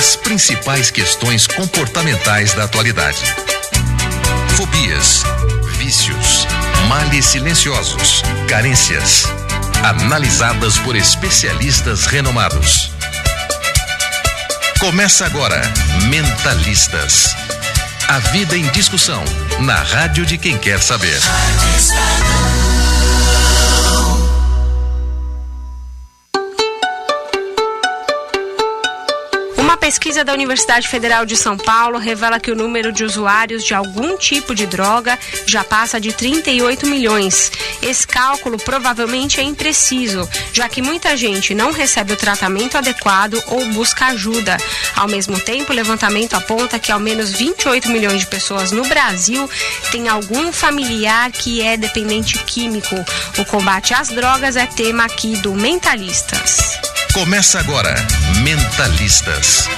As principais questões comportamentais da atualidade. Fobias, vícios, males silenciosos, carências. Analisadas por especialistas renomados. Começa agora, Mentalistas. A vida em discussão, na rádio de quem quer saber. Uma pesquisa da Universidade Federal de São Paulo revela que o número de usuários de algum tipo de droga já passa de 38 milhões. Esse cálculo provavelmente é impreciso, já que muita gente não recebe o tratamento adequado ou busca ajuda. Ao mesmo tempo, o levantamento aponta que ao menos 28 milhões de pessoas no Brasil têm algum familiar que é dependente químico. O combate às drogas é tema aqui do Mentalistas. Começa agora, Mentalistas.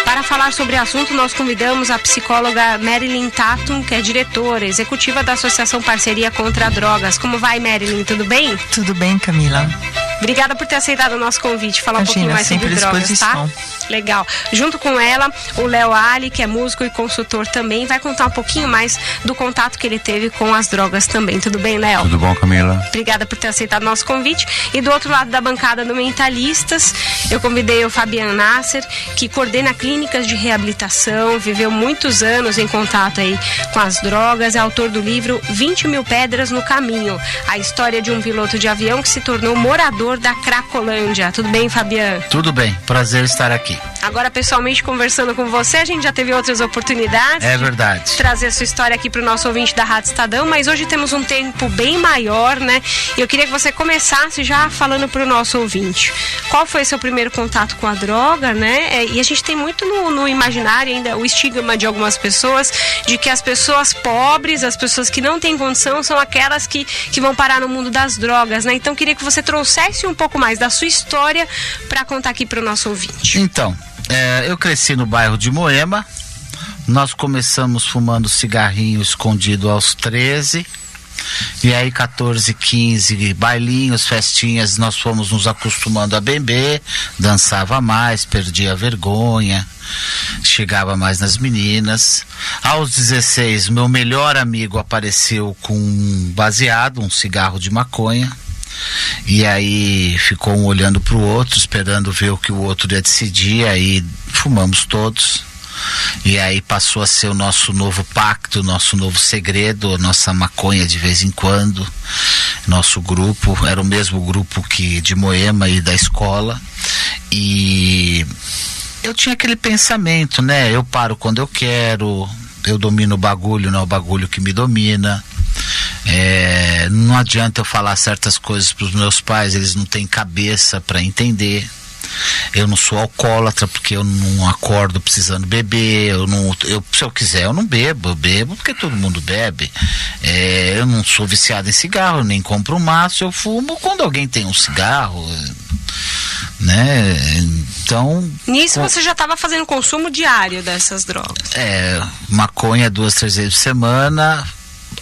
Para falar sobre o assunto, nós convidamos a psicóloga Marilyn Tatum, que é diretora executiva da Associação Parceria Contra Drogas. Como vai, Marilyn? Tudo bem? Tudo bem, Camila. Obrigada por ter aceitado o nosso convite, falar Imagina, um pouquinho mais sobre drogas, tá? Legal. Junto com ela, o Léo Ali, que é músico e consultor também, vai contar um pouquinho mais do contato que ele teve com as drogas também. Tudo bem, Léo? Tudo bom, Camila? Obrigada por ter aceitado o nosso convite. E do outro lado da bancada do Mentalistas, eu convidei o Fabian Nasser, que coordena clínicas de reabilitação, viveu muitos anos em contato aí com as drogas, é autor do livro 20 Mil Pedras no Caminho, a história de um piloto de avião que se tornou morador da Cracolândia. Tudo bem, Fabian? Tudo bem, prazer estar aqui. Agora, pessoalmente, conversando com você, a gente já teve outras oportunidades. É verdade. Trazer a sua história aqui para o nosso ouvinte da Rádio Estadão, mas hoje temos um tempo bem maior, né? E eu queria que você começasse já falando para o nosso ouvinte. Qual foi seu primeiro contato com a droga, né? E a gente tem muito no imaginário ainda o estigma de algumas pessoas de que as pessoas pobres, as pessoas que não têm condição, são aquelas que vão parar no mundo das drogas, né? Então, queria que você trouxesse um pouco mais da sua história para contar aqui para o nosso ouvinte. Então, eu cresci no bairro de Moema. Nós começamos fumando cigarrinho escondido aos 13. E aí 14, 15, bailinhos, festinhas, nós fomos nos acostumando a beber, dançava mais, perdia a vergonha, chegava mais nas meninas. Aos 16, meu melhor amigo apareceu com um baseado, um cigarro de maconha. E aí ficou um olhando pro outro, esperando ver o que o outro ia decidir. Aí fumamos todos. E aí passou a ser o nosso novo pacto, o nosso novo segredo, a nossa maconha de vez em quando. Nosso grupo era o mesmo grupo que de Moema e da escola. E eu tinha aquele pensamento, né? Eu paro quando eu quero, eu domino o bagulho, não é o bagulho que me domina. Não adianta eu falar certas coisas para os meus pais, eles não têm cabeça para entender. Eu não sou alcoólatra porque eu não acordo precisando beber. Se eu quiser eu não bebo, eu bebo porque todo mundo bebe. Eu não sou viciado em cigarro, nem compro um maço, eu fumo quando alguém tem um cigarro, né? Então, nisso você já estava fazendo consumo diário dessas drogas? Maconha 2, 3 vezes por semana,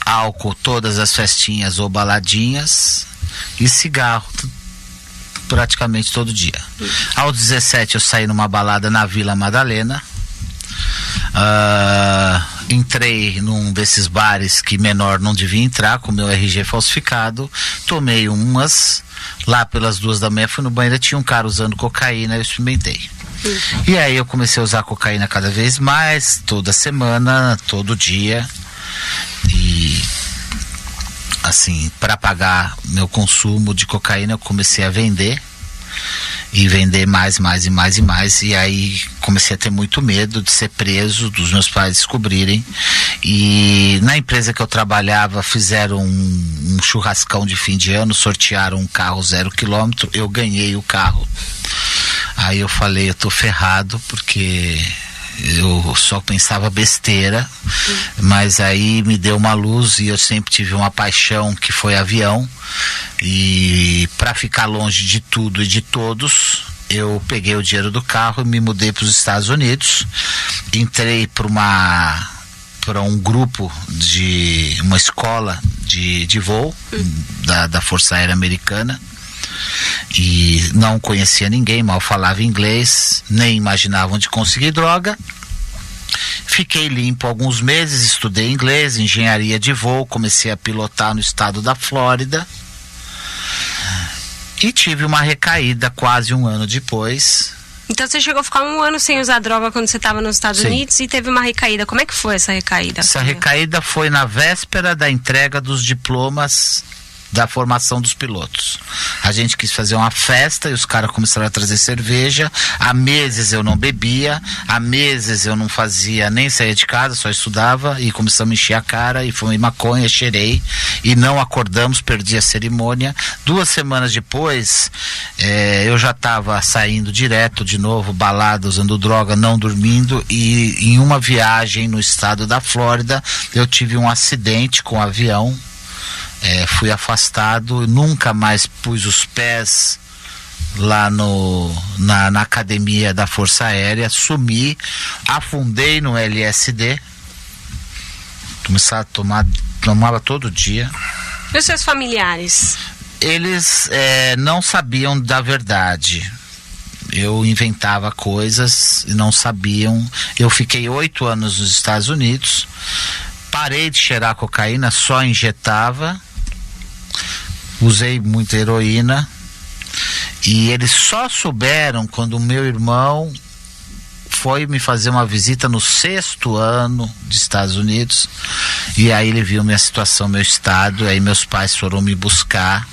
álcool todas as festinhas ou baladinhas e cigarro praticamente todo dia. Aos 17 eu saí numa balada na Vila Madalena. Entrei num desses bares que menor não devia entrar, com meu RG falsificado, tomei umas, lá pelas 2 da manhã fui no banheiro, tinha um cara usando cocaína, eu experimentei. E aí eu comecei a usar cocaína cada vez mais, toda semana, todo dia. E assim, para pagar meu consumo de cocaína, eu comecei a vender. E vender mais. E aí comecei a ter muito medo de ser preso, dos meus pais descobrirem. E na empresa que eu trabalhava, fizeram um churrascão de fim de ano, sortearam um carro 0 km, eu ganhei o carro. Aí eu falei, eu tô ferrado, porque eu só pensava besteira, mas aí me deu uma luz e eu sempre tive uma paixão que foi avião, e para ficar longe de tudo e de todos, eu peguei o dinheiro do carro e me mudei para os Estados Unidos. Entrei para um grupo de uma escola de voo da Força Aérea Americana. E não conhecia ninguém, mal falava inglês, nem imaginava onde conseguir droga. Fiquei limpo alguns meses, estudei inglês, engenharia de voo, comecei a pilotar no estado da Flórida. E tive uma recaída quase um ano depois. Então você chegou a ficar um ano sem usar droga quando você estava nos Estados Unidos e teve uma recaída. Como é que foi essa recaída? Essa recaída foi na véspera da entrega dos diplomas da formação dos pilotos. A gente quis fazer uma festa e os caras começaram a trazer cerveja. Há meses eu não bebia, há meses eu não fazia, nem saía de casa, só estudava, e começamos a encher a cara e fumei maconha, cheirei e não acordamos, perdi a cerimônia. 2 semanas depois, eu já estava saindo direto de novo, balada, usando droga, não dormindo, e em uma viagem no estado da Flórida eu tive um acidente com um avião. Fui afastado, nunca mais pus os pés lá na academia da Força Aérea, sumi, afundei no LSD, tomava todo dia. E os seus familiares? Eles não sabiam da verdade. Eu inventava coisas e não sabiam. Eu fiquei 8 anos nos Estados Unidos, parei de cheirar cocaína, só injetava. Usei muita heroína e eles só souberam quando o meu irmão foi me fazer uma visita no 6º ano de Estados Unidos, e aí ele viu minha situação, meu estado, aí meus pais foram me buscar.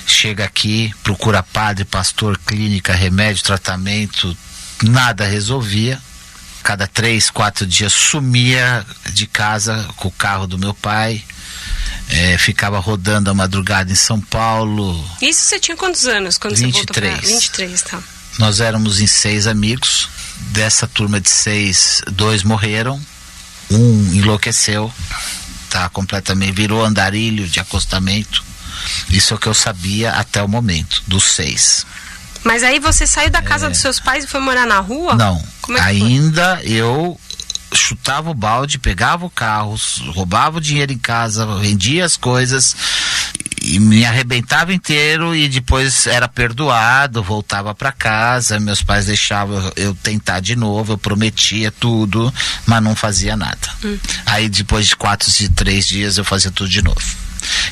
Chega aqui, procura padre, pastor, clínica, remédio, tratamento, nada resolvia. Cada 3, 4 dias sumia de casa com o carro do meu pai. Ficava rodando a madrugada em São Paulo. Isso você tinha quantos anos quando 23. você voltou pra... 23, tá. Nós éramos em 6 amigos. Dessa turma de 6, 2 morreram. Um enlouqueceu, tá, completamente, virou andarilho de acostamento. Isso é o que eu sabia até o momento, dos 6. Mas aí você saiu da casa dos seus pais e foi morar na rua? Não, como é que ainda foi? Eu chutava o balde, pegava o carro, roubava o dinheiro em casa, vendia as coisas e me arrebentava inteiro, e depois era perdoado, voltava para casa, meus pais deixavam eu tentar de novo, eu prometia tudo, mas não fazia nada. Aí depois de 3 dias eu fazia tudo de novo.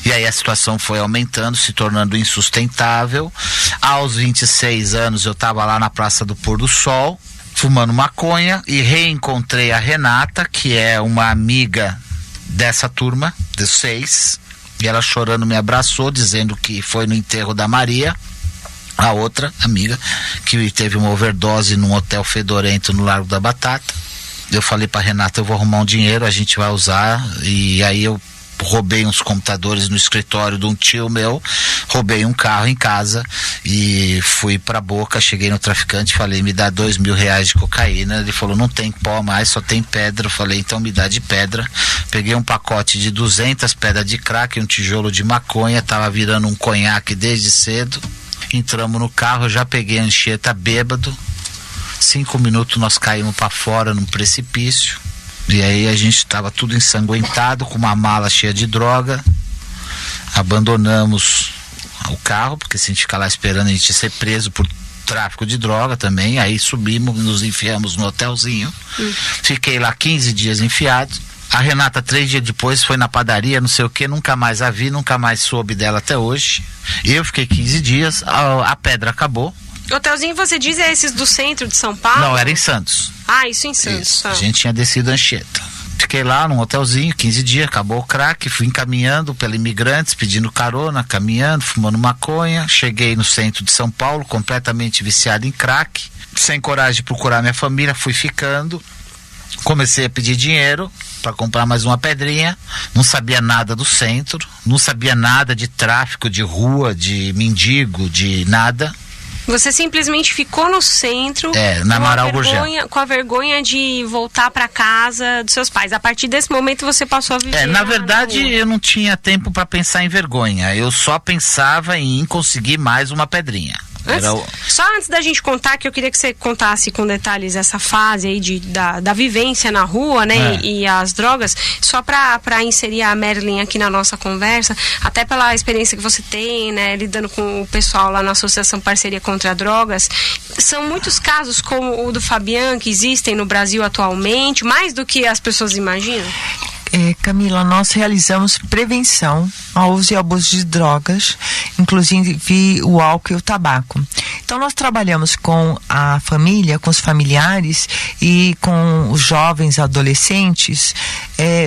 E aí a situação foi aumentando, se tornando insustentável. Aos 26 anos eu estava lá na Praça do Pôr do Sol, fumando maconha, e reencontrei a Renata, que é uma amiga dessa turma, dos 6, e ela chorando me abraçou, dizendo que foi no enterro da Maria, a outra amiga, que teve uma overdose num hotel fedorento no Largo da Batata. Eu falei pra Renata, eu vou arrumar um dinheiro, a gente vai usar, e aí eu roubei uns computadores no escritório de um tio meu, roubei um carro em casa e fui pra Boca, cheguei no traficante, falei, me dá R$2.000 de cocaína. Ele falou, não tem pó mais, só tem pedra. Eu falei, então me dá de pedra. Peguei um pacote de 200 pedras de crack, um tijolo de maconha, tava virando um conhaque desde cedo. Entramos no carro, eu já peguei a Anchieta bêbado. 5 minutos nós caímos pra fora num precipício. E aí a gente estava tudo ensanguentado, com uma mala cheia de droga. Abandonamos o carro, porque se a gente ficar lá esperando a gente ia ser preso por tráfico de droga também. Aí subimos, nos enfiamos no hotelzinho. Fiquei lá 15 dias enfiado. A Renata 3 dias depois foi na padaria, não sei o que, nunca mais a vi, nunca mais soube dela até hoje. Eu fiquei 15 dias, a pedra acabou. Hotelzinho, você diz, é esses do centro de São Paulo? Não, era em Santos. Ah, isso em Santos. Isso. A gente tinha descido a Anchieta. Fiquei lá num hotelzinho, 15 dias, acabou o crack, fui encaminhando pela Imigrantes, pedindo carona, caminhando, fumando maconha. Cheguei no centro de São Paulo, completamente viciado em crack, sem coragem de procurar minha família, fui ficando. Comecei a pedir dinheiro para comprar mais uma pedrinha. Não sabia nada do centro, não sabia nada de tráfico, de rua, de mendigo, de nada. Você simplesmente ficou no centro, na Amaral Gurgel, com a vergonha de voltar para casa dos seus pais. A partir desse momento você passou a viver na verdade eu não tinha tempo para pensar em vergonha. Eu só pensava em conseguir mais uma pedrinha. Só antes da gente contar, que eu queria que você contasse com detalhes essa fase aí da vivência na rua, né? E as drogas, só pra inserir a Marilyn aqui na nossa conversa, até pela experiência que você tem, né? Lidando com o pessoal lá na Associação Parceria contra Drogas. São muitos casos como o do Fabian que existem no Brasil atualmente, mais do que as pessoas imaginam? Camila, nós realizamos prevenção ao uso e abuso de drogas, inclusive o álcool e o tabaco. Então nós trabalhamos com a família, com os familiares e com os jovens adolescentes,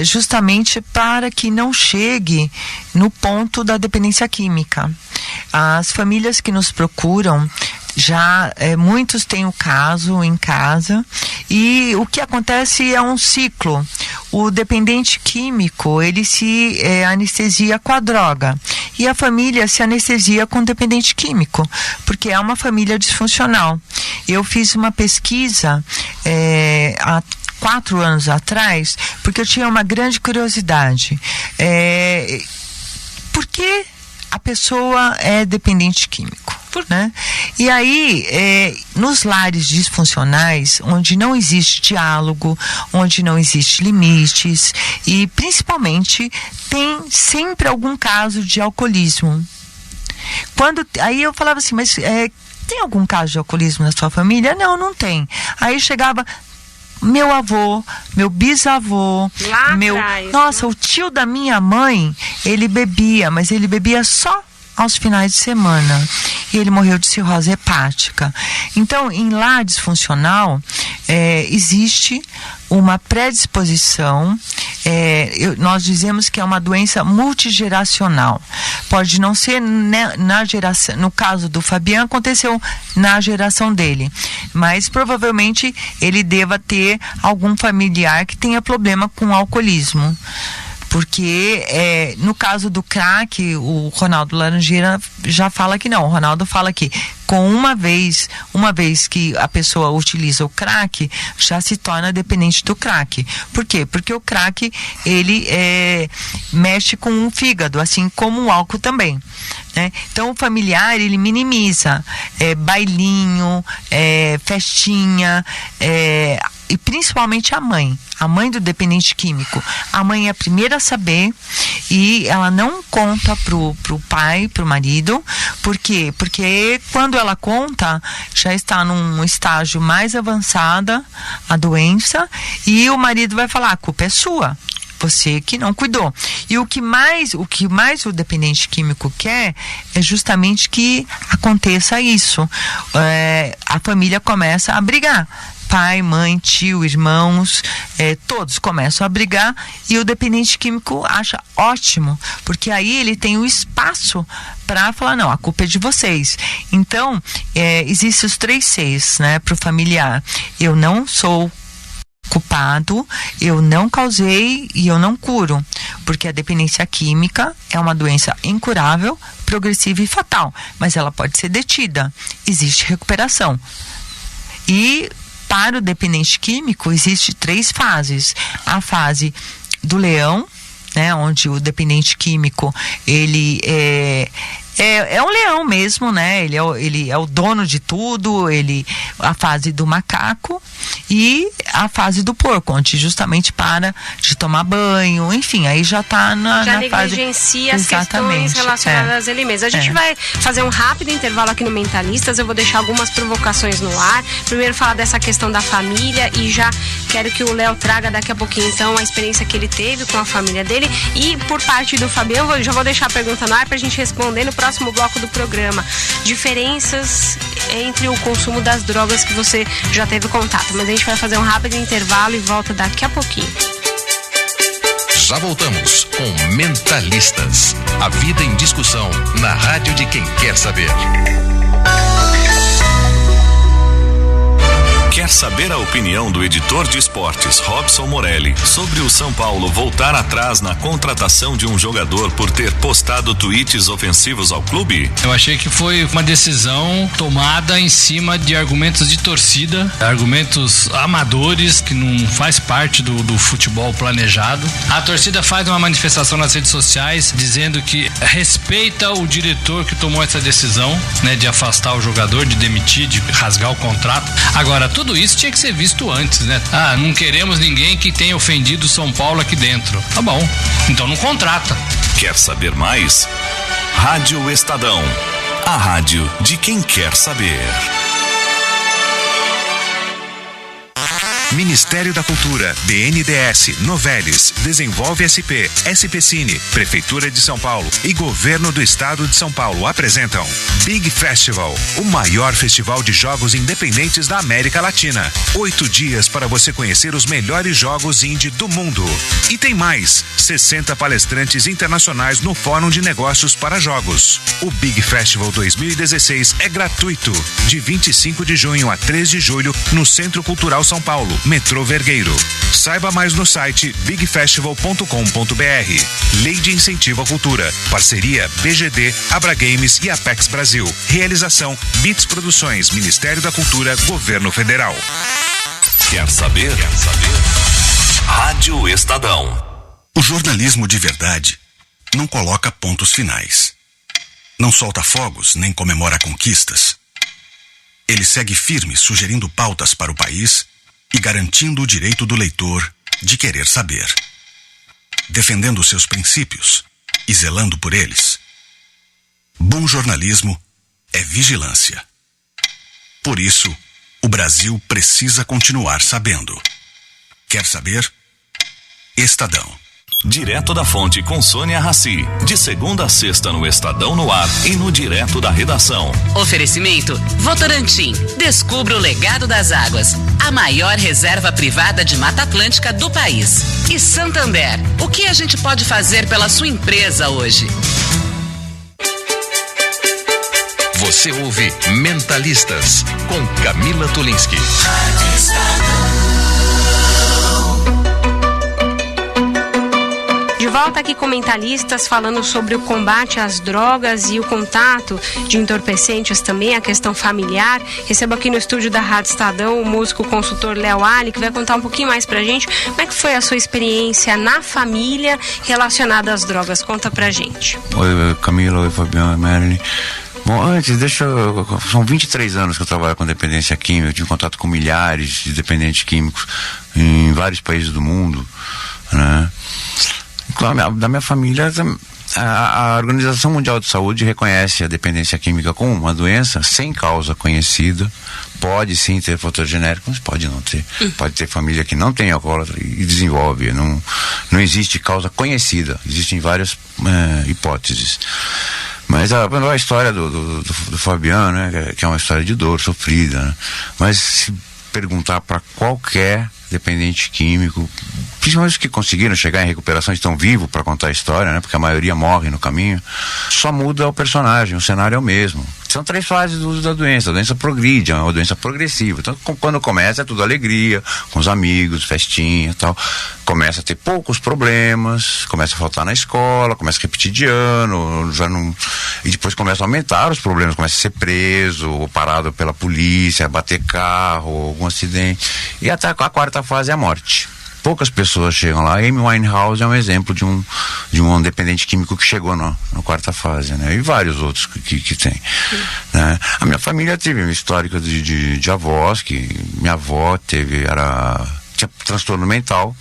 justamente para que não chegue no ponto da dependência química. As famílias que nos procuram, já muitos têm o caso em casa, e o que acontece é um ciclo. O dependente químico, ele se anestesia com a droga, e a família se anestesia com o dependente químico, porque é uma família disfuncional. Eu fiz uma pesquisa há 4 anos atrás, porque eu tinha uma grande curiosidade. Por que a pessoa é dependente químico? Né? E aí, nos lares disfuncionais, onde não existe diálogo, onde não existe limites, e principalmente tem sempre algum caso de alcoolismo. Aí eu falava assim, mas tem algum caso de alcoolismo na sua família? Não, não tem. Aí chegava meu avô, meu bisavô, nossa, o tio da minha mãe, ele bebia, mas ele bebia só aos finais de semana, e ele morreu de cirrose hepática. Então, em lar disfuncional, existe uma predisposição, nós dizemos que é uma doença multigeracional. Pode não ser na geração, no caso do Fabian, aconteceu na geração dele, mas provavelmente ele deva ter algum familiar que tenha problema com alcoolismo. Porque no caso do crack, o Ronaldo Laranjeira já fala que não. O Ronaldo fala que com uma vez que a pessoa utiliza o crack, já se torna dependente do crack. Por quê? Porque o crack, ele mexe com o fígado, assim como o álcool também. Né? Então o familiar, ele minimiza bailinho, festinha, e principalmente a mãe do dependente químico. A mãe é a primeira a saber, e ela não conta pro pai, pro marido. Por quê? Porque quando ela conta, já está num estágio mais avançada a doença, e o marido vai falar, a culpa é sua, você que não cuidou. E o que mais o dependente químico quer é justamente que aconteça isso. A família começa a brigar. Pai, mãe, tio, irmãos, todos começam a brigar, e o dependente químico acha ótimo, porque aí ele tem o espaço para falar, não, a culpa é de vocês. Então, existem os 3 Cs, né, para o familiar. Eu não sou culpado, eu não causei e eu não curo, porque a dependência química é uma doença incurável, progressiva e fatal, mas ela pode ser detida, existe recuperação. E para o dependente químico, existe 3 fases. A fase do leão, né, onde o dependente químico, ele é um leão mesmo, né? Ele é o dono de tudo. A fase do macaco e a fase do porco, onde justamente para de tomar banho, enfim, aí já está na fase... negligencia as questões relacionadas a ele mesmo. A gente vai fazer um rápido intervalo aqui no Mentalistas, eu vou deixar algumas provocações no ar. Primeiro falar dessa questão da família, e já quero que o Léo traga daqui a pouquinho, então, a experiência que ele teve com a família dele. E por parte do Fabiano, já vou deixar a pergunta no ar pra gente responder no próximo bloco do programa. Diferenças entre o consumo das drogas que você já teve contato. Mas a gente vai fazer um rápido intervalo e volta daqui a pouquinho. Já voltamos com Mentalistas. A vida em discussão na rádio de quem quer saber. Quer Quer saber a opinião do editor de esportes, Robson Morelli, sobre o São Paulo voltar atrás na contratação de um jogador por ter postado tweets ofensivos ao clube? Eu achei que foi uma decisão tomada em cima de argumentos de torcida, argumentos amadores, que não faz parte do futebol planejado. A torcida faz uma manifestação nas redes sociais dizendo que respeita o diretor que tomou essa decisão, né, de afastar o jogador, de demitir, de rasgar o contrato. Agora, tudo isso tinha que ser visto antes, né? Não queremos ninguém que tenha ofendido o São Paulo aqui dentro. Tá bom, então não contrata. Quer saber mais? Rádio Estadão, a rádio de quem quer saber. Ministério da Cultura, BNDES, Novelis, Desenvolve SP, SP Cine, Prefeitura de São Paulo e Governo do Estado de São Paulo apresentam Big Festival, o maior festival de jogos independentes da América Latina. 8 dias para você conhecer os melhores jogos indie do mundo. E tem mais, 60 palestrantes internacionais no Fórum de Negócios para Jogos. O Big Festival 2016 é gratuito, de 25 de junho a 3 de julho no Centro Cultural São Paulo, Metrô Vergueiro. Saiba mais no site bigfestival.com.br. Lei de Incentivo à Cultura. Parceria BGD, Abra Games e Apex Brasil. Realização Beats Produções, Ministério da Cultura, Governo Federal. Quer saber? Rádio Estadão. O jornalismo de verdade não coloca pontos finais. Não solta fogos nem comemora conquistas. Ele segue firme, sugerindo pautas para o país e garantindo o direito do leitor de querer saber. Defendendo seus princípios e zelando por eles. Bom jornalismo é vigilância. Por isso, o Brasil precisa continuar sabendo. Quer saber? Estadão. Direto da Fonte com Sônia Rassi. De segunda a sexta no Estadão no ar e no Direto da Redação. Oferecimento Votorantim. Descubra o legado das águas. A maior reserva privada de Mata Atlântica do país. E Santander. O que a gente pode fazer pela sua empresa hoje? Você ouve Mentalistas com Camila Tulinski. De volta aqui com Mentalistas, falando sobre o combate às drogas e o contato de entorpecentes também, a questão familiar. Recebo aqui no estúdio da Rádio Estadão o músico consultor Léo Ali, que vai contar um pouquinho mais pra gente como é que foi a sua experiência na família relacionada às drogas. Conta pra gente. Oi, Camila, oi, Fabiano, Marilyn. Bom, antes, são 23 anos que eu trabalho com dependência química, eu tive contato com milhares de dependentes químicos em vários países do mundo, né? Da minha família, a Organização Mundial de Saúde reconhece a dependência química como uma doença sem causa conhecida. Pode sim ter fator genérico, mas pode não ter. Pode ter família que não tem alcoólatra e desenvolve. Não existe causa conhecida, existem várias hipóteses. Mas a história do Fabiano, né, que é uma história de dor sofrida, né? Mas se perguntar para qualquer dependente químico, principalmente os que conseguiram chegar em recuperação, estão vivos para contar a história, né? Porque a maioria morre no caminho. Só muda o personagem, o cenário é o mesmo. São 3 fases do uso da doença. A doença progride, é uma doença progressiva. Então, quando começa, é tudo alegria, com os amigos, festinha e tal. Começa a ter poucos problemas, começa a faltar na escola, começa a repetir de ano, já não... E depois começa a aumentar os problemas, começa a ser preso, ou parado pela polícia, bater carro, algum acidente. E até a 4ª fase é a morte. Poucas pessoas chegam lá. Amy Winehouse é um exemplo de um dependente químico que chegou na 4ª fase, né? E vários outros que tem, né? A minha família teve um histórico de avós, que minha avó tinha transtorno mental,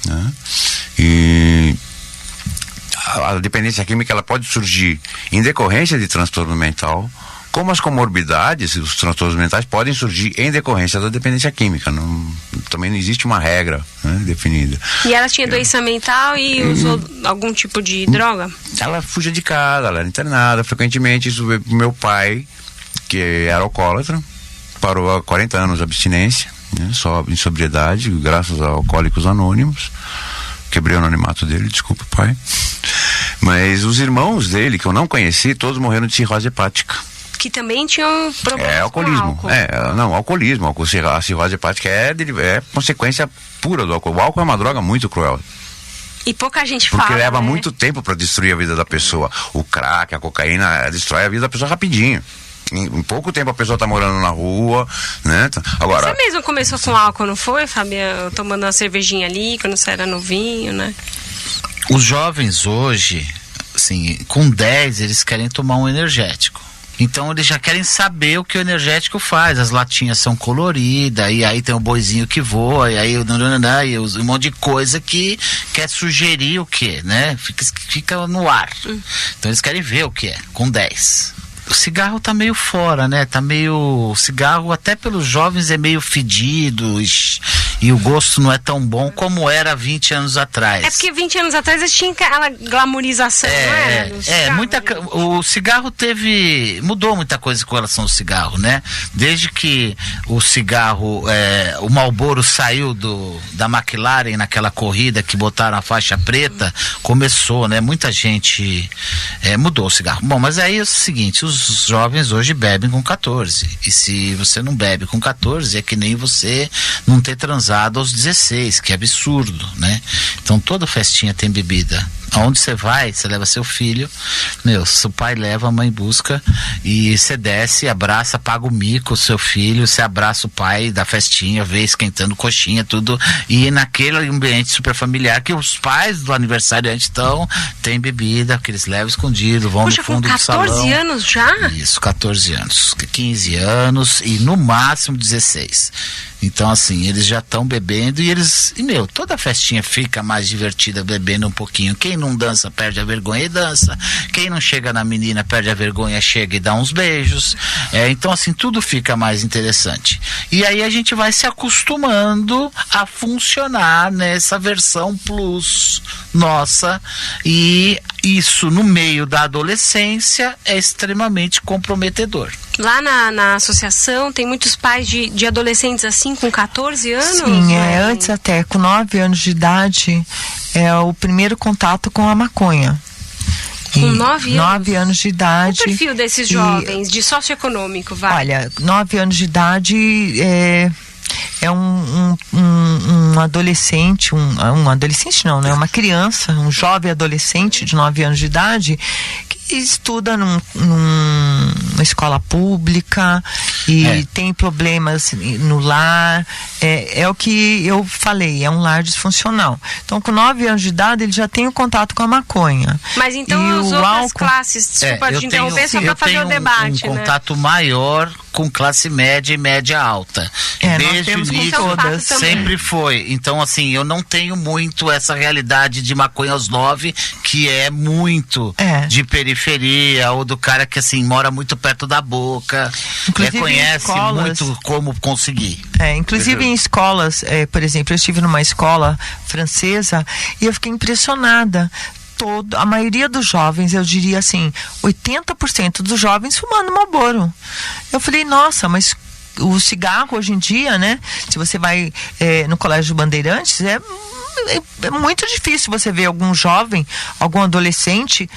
né? E a dependência química ela pode surgir em decorrência de transtorno mental, como as comorbidades, os transtornos mentais podem surgir em decorrência da dependência química. Também não existe uma regra, né, definida. E ela tinha doença mental e usou algum tipo de droga? Ela fugia de casa, ela era internada frequentemente. Isso veio pro meu pai, que era alcoólatra, parou há 40 anos de abstinência, né, só em sobriedade, graças a Alcoólicos Anônimos. Quebrei o anonimato dele, desculpa, pai. Mas os irmãos dele, que eu não conheci, todos morreram de cirrose hepática, que também tinham problemas alcoolismo. com Alcoolismo. A cirrose hepática é consequência pura do álcool. O álcool é uma droga muito cruel. E pouca gente fala, porque leva né? muito tempo para destruir a vida da pessoa. O crack, a cocaína, destrói a vida da pessoa rapidinho. Em pouco tempo a pessoa tá morando na rua, né? Agora, você mesmo começou com álcool, não foi, Fabiano? Tomando uma cervejinha ali, quando você era novinho, né? Os jovens hoje, assim, com 10, eles querem tomar um energético. Então eles já querem saber o que o energético faz. As latinhas são coloridas, e aí tem o boizinho que voa, e aí um monte de coisa que quer sugerir o que, né? Fica no ar. Então eles querem ver o que é, com 10. O cigarro tá meio fora, né? O cigarro até pelos jovens é meio fedido e o gosto não é tão bom como era 20 anos atrás. É porque 20 anos atrás eles tinham aquela glamorização, não era? O cigarro mudou muita coisa com relação ao cigarro, né? Desde que o cigarro, o Marlboro saiu da McLaren naquela corrida que botaram a faixa preta, começou, né? Muita gente mudou o cigarro. Bom, mas aí é o seguinte, os jovens hoje bebem com 14. E se você não bebe com 14, é que nem você não ter transado aos 16, que é absurdo, né? Então toda festinha tem bebida. Aonde você vai, você leva seu filho, seu pai leva, a mãe busca, e você desce, abraça, paga o mico, seu filho, você abraça o pai da festinha, vê esquentando coxinha, tudo, e naquele ambiente super familiar que os pais do aniversariante estão, tem bebida, que eles levam escondido, vão no fundo do salão. 14 anos já? Isso, 14 anos, 15 anos e no máximo 16. Então, assim, eles já estão bebendo e toda festinha fica mais divertida bebendo um pouquinho. Quem não dança perde a vergonha e dança. Quem não chega na menina perde a vergonha, chega e dá uns beijos. Então, assim, tudo fica mais interessante. E aí a gente vai se acostumando a funcionar nessa versão plus nossa, e isso no meio da adolescência é extremamente comprometedor. Lá na associação tem muitos pais de adolescentes assim com 14 anos? Sim, antes até, com 9 anos de idade, é o primeiro contato com a maconha. Com 9 anos de idade. O perfil desses jovens, de socioeconômico, vai? Olha, 9 anos de idade é um adolescente, um adolescente não, né? Uma criança, um jovem adolescente de 9 anos de idade que estuda numa escola pública e tem problemas no lar. É o que eu falei, é um lar disfuncional. Então, com 9 anos de idade, ele já tem o contato com a maconha. Mas então as outras classes, desculpa te interromper, só para fazer o debate, um contato maior com classe média e média alta. Desde o início sempre foi. Então, assim, eu não tenho muito essa realidade de maconha aos 9, que é muito de periferia, ou do cara que, assim, mora muito perto da boca, conhece muito como conseguir. Inclusive em escolas, por exemplo, eu estive numa escola francesa e eu fiquei impressionada. A maioria dos jovens, eu diria assim, 80% dos jovens fumando Marlboro. Eu falei, nossa, mas o cigarro hoje em dia, né? Se você vai no Colégio Bandeirantes, é muito difícil você ver algum jovem, algum adolescente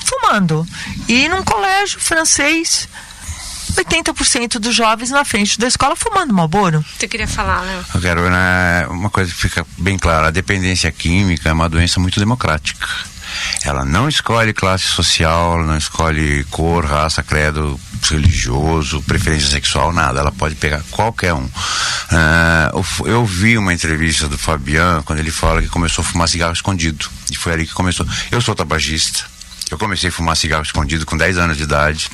fumando. E num colégio francês, 80% dos jovens na frente da escola fumando Marlboro. Você queria falar, Léo? Eu quero, uma coisa que fica bem clara: a dependência química é uma doença muito democrática. Ela não escolhe classe social, ela não escolhe cor, raça, credo religioso, preferência sexual, nada. Ela pode pegar qualquer um. Eu vi uma entrevista do Fabiano quando ele fala que começou a fumar cigarro escondido. E foi ali que começou. Eu sou tabagista. Eu comecei a fumar cigarro escondido com 10 anos de idade.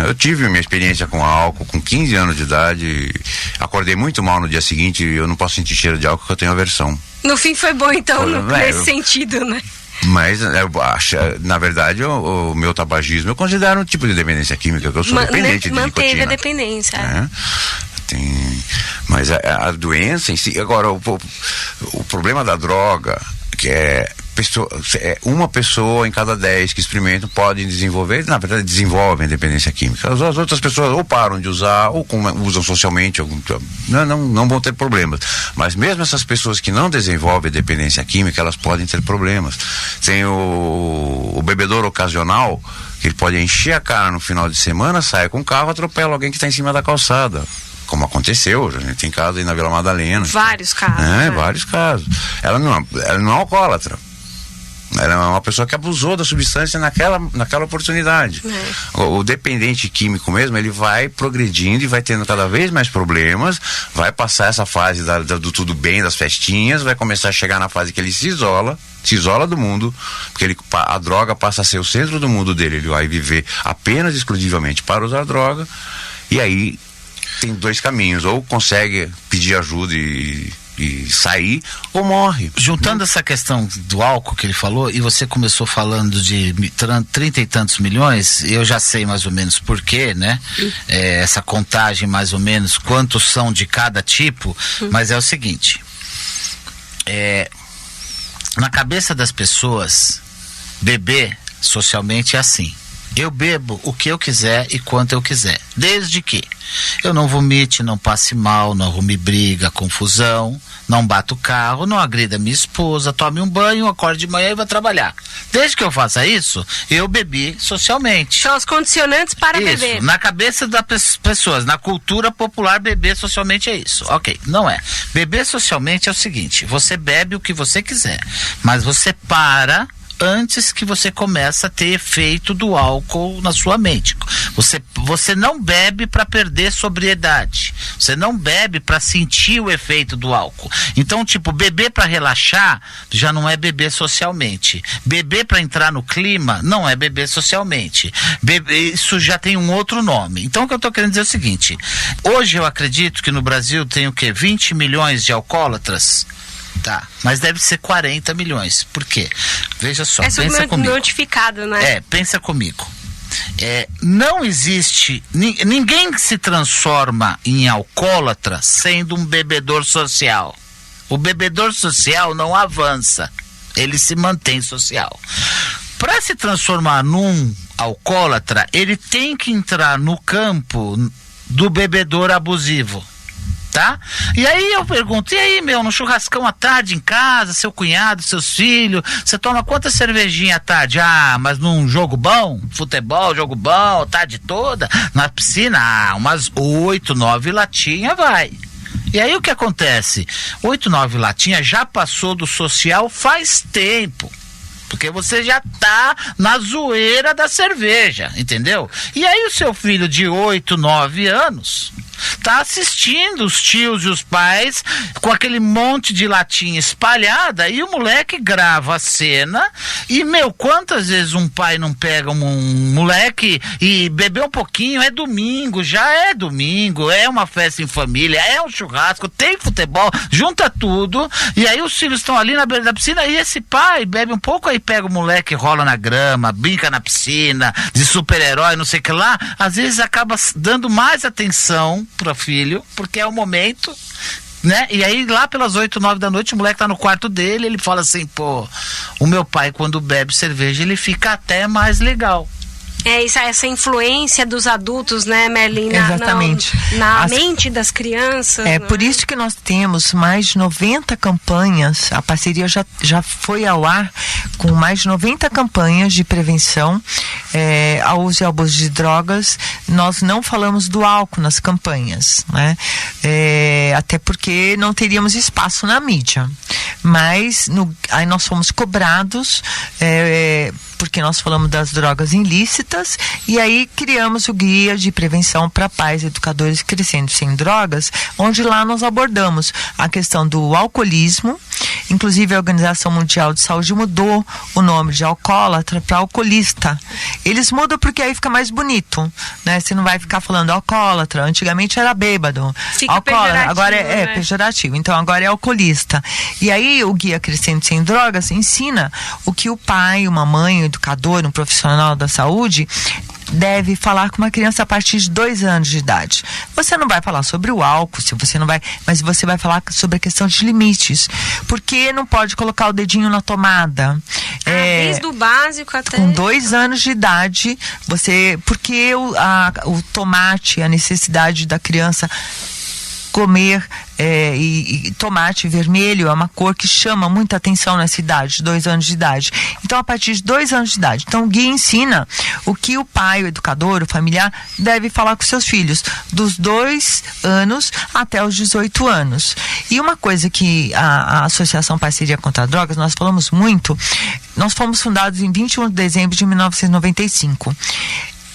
Eu tive minha experiência com álcool com 15 anos de idade. Acordei muito mal no dia seguinte. Eu não posso sentir cheiro de álcool porque eu tenho aversão. No fim foi bom, então, nesse sentido, né? Mas, eu acho, na verdade, o meu tabagismo eu considero um tipo de dependência química, que eu sou dependente de nicotina. Manteve a dependência. Mas a doença em si... Agora, o problema da droga, que é uma pessoa em cada 10 que experimentam podem desenvolver, na verdade desenvolvem dependência química. As outras pessoas ou param de usar, ou usam socialmente, não vão ter problemas. Mas mesmo essas pessoas que não desenvolvem dependência química, elas podem ter problemas. Tem o bebedor ocasional, que ele pode encher a cara no final de semana, sai com o carro, atropela alguém que está em cima da calçada. Como aconteceu, a gente tem casos aí na Vila Madalena. Vários casos. Né? Vários casos. Ela não é alcoólatra. Ela é uma pessoa que abusou da substância naquela oportunidade. O dependente químico mesmo, ele vai progredindo e vai tendo cada vez mais problemas, vai passar essa fase do tudo bem, das festinhas, vai começar a chegar na fase que ele se isola do mundo, porque a droga passa a ser o centro do mundo dele, ele vai viver apenas exclusivamente para usar droga, e aí tem 2 caminhos, ou consegue pedir ajuda e sair, ou morre. Juntando essa questão do álcool que ele falou, e você começou falando de 30 e tantos milhões, eu já sei mais ou menos por quê, né? Essa contagem mais ou menos, quantos são de cada tipo, mas é o seguinte, na cabeça das pessoas, beber socialmente é assim: eu bebo o que eu quiser e quanto eu quiser, desde que eu não vomite, não passe mal, não arrume briga, confusão, não bato o carro, não agrida minha esposa, tome um banho, acorde de manhã e vá trabalhar. Desde que eu faça isso, eu bebi socialmente. São os condicionantes para beber. Na cabeça das pessoas, na cultura popular, beber socialmente é isso. Ok, não é. Beber socialmente é o seguinte: você bebe o que você quiser, mas você para antes que você comece a ter efeito do álcool na sua mente. Você não bebe para perder sobriedade. Você não bebe para sentir o efeito do álcool. Então, beber para relaxar já não é beber socialmente. Beber para entrar no clima não é beber socialmente. Isso já tem um outro nome. Então, o que eu estou querendo dizer é o seguinte: hoje eu acredito que no Brasil tem 20 milhões de alcoólatras. Tá, mas deve ser 40 milhões. Por quê? Veja só, pensa comigo. Notificado, né? Pensa comigo. Não existe, ninguém se transforma em alcoólatra sendo um bebedor social. O bebedor social não avança, ele se mantém social. Para se transformar num alcoólatra, ele tem que entrar no campo do bebedor abusivo. Tá? E aí eu pergunto, e aí, no churrascão à tarde em casa, seu cunhado, seus filhos, você toma quantas cervejinhas à tarde? Mas num jogo bom, futebol, jogo bom, a tarde toda, na piscina, umas 8, 9 latinhas vai. E aí o que acontece? 8, 9 latinhas já passou do social faz tempo. Porque você já tá na zoeira da cerveja, entendeu? E aí o seu filho de 8, 9 anos tá assistindo os tios e os pais com aquele monte de latinha espalhada, e o moleque grava a cena e, quantas vezes um pai não pega um moleque e beber um pouquinho? É domingo, já é domingo, é uma festa em família, é um churrasco, tem futebol, junta tudo, e aí os filhos estão ali na beira da piscina e esse pai bebe um pouco, aí pega o moleque, rola na grama, brinca na piscina, de super-herói, não sei o que lá, às vezes acaba dando mais atenção para filho, porque é o momento, né? E aí lá pelas 8, 9 da noite o moleque tá no quarto dele, ele fala assim: o meu pai quando bebe cerveja ele fica até mais legal. Essa influência dos adultos, né, Merlin? Exatamente. Na mente das crianças. Por isso que nós temos mais de 90 campanhas, a parceria já foi ao ar com mais de 90 campanhas de prevenção ao uso e ao abuso de drogas. Nós não falamos do álcool nas campanhas, né? Até porque não teríamos espaço na mídia. Mas aí nós fomos cobrados, porque nós falamos das drogas ilícitas, e aí criamos o guia de prevenção para pais, educadores crescendo sem drogas, onde lá nós abordamos a questão do alcoolismo. Inclusive a Organização Mundial de Saúde mudou o nome de alcoólatra para alcoolista. Eles mudam porque aí fica mais bonito, né? Você não vai ficar falando alcoólatra, antigamente era bêbado. Fica alcoólatra, agora é pejorativo, então agora é alcoolista. E aí o guia Crescendo Sem Drogas ensina o que o pai, uma mãe, um educador, um profissional da saúde deve falar com uma criança a partir de 2 anos de idade. Você não vai falar sobre o álcool, mas você vai falar sobre a questão de limites. Porque não pode colocar o dedinho na tomada. Desde o básico até... Com 2 anos de idade, porque o tomate, a necessidade da criança comer, e tomate vermelho é uma cor que chama muita atenção nessa idade, 2 anos de idade. Então, a partir de 2 anos de idade. Então, o guia ensina o que o pai, o educador, o familiar, deve falar com seus filhos, dos 2 anos até os 18 anos. E uma coisa que a Associação Parceria contra Drogas, nós falamos muito, nós fomos fundados em 21 de dezembro de 1995.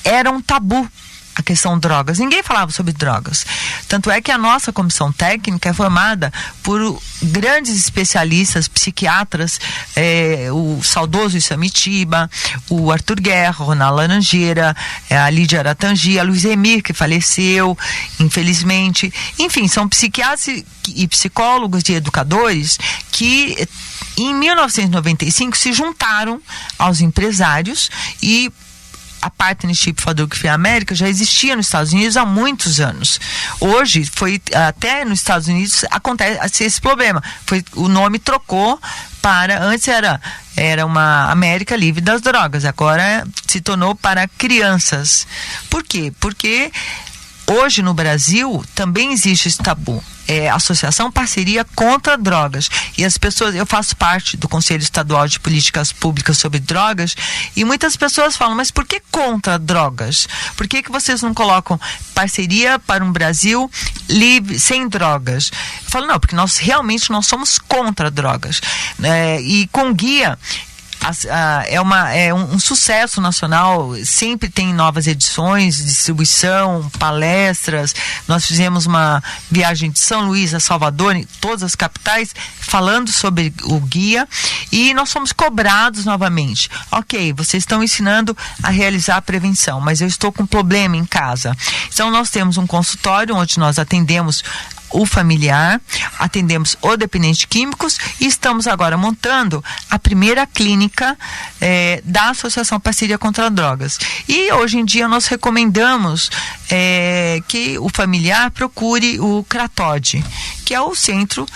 Era um tabu a questão drogas. Ninguém falava sobre drogas. Tanto é que a nossa comissão técnica é formada por grandes especialistas, psiquiatras, o saudoso Isamitiba, o Arthur Guerra, o Ronaldo Laranjeira, a Lídia Aratangi, a Luiz Emir, que faleceu, infelizmente. Enfim, são psiquiatras e psicólogos e educadores que em 1995 se juntaram aos empresários e a Partnership for Drug Free America já existia nos Estados Unidos há muitos anos. Hoje, até nos Estados Unidos acontece esse problema. O nome trocou antes era uma América Livre das Drogas, agora se tornou para crianças. Por quê? Porque hoje no Brasil também existe esse tabu. Associação Parceria contra Drogas. E as pessoas, eu faço parte do Conselho Estadual de Políticas Públicas sobre Drogas, e muitas pessoas falam, mas por que contra drogas? Por que vocês não colocam parceria para um Brasil livre, sem drogas? Eu falo, não, porque nós somos contra drogas. E com guia, é um sucesso nacional, sempre tem novas edições, distribuição, palestras. Nós fizemos uma viagem de São Luís a Salvador, em todas as capitais, falando sobre o guia, e nós fomos cobrados novamente. Ok, vocês estão ensinando a realizar a prevenção, mas eu estou com um problema em casa. Então nós temos um consultório onde nós atendemos o familiar, atendemos o dependente químicos e estamos agora montando a primeira clínica da Associação Parceria contra Drogas. E hoje em dia nós recomendamos que o familiar procure o CRATOD, que é o Centro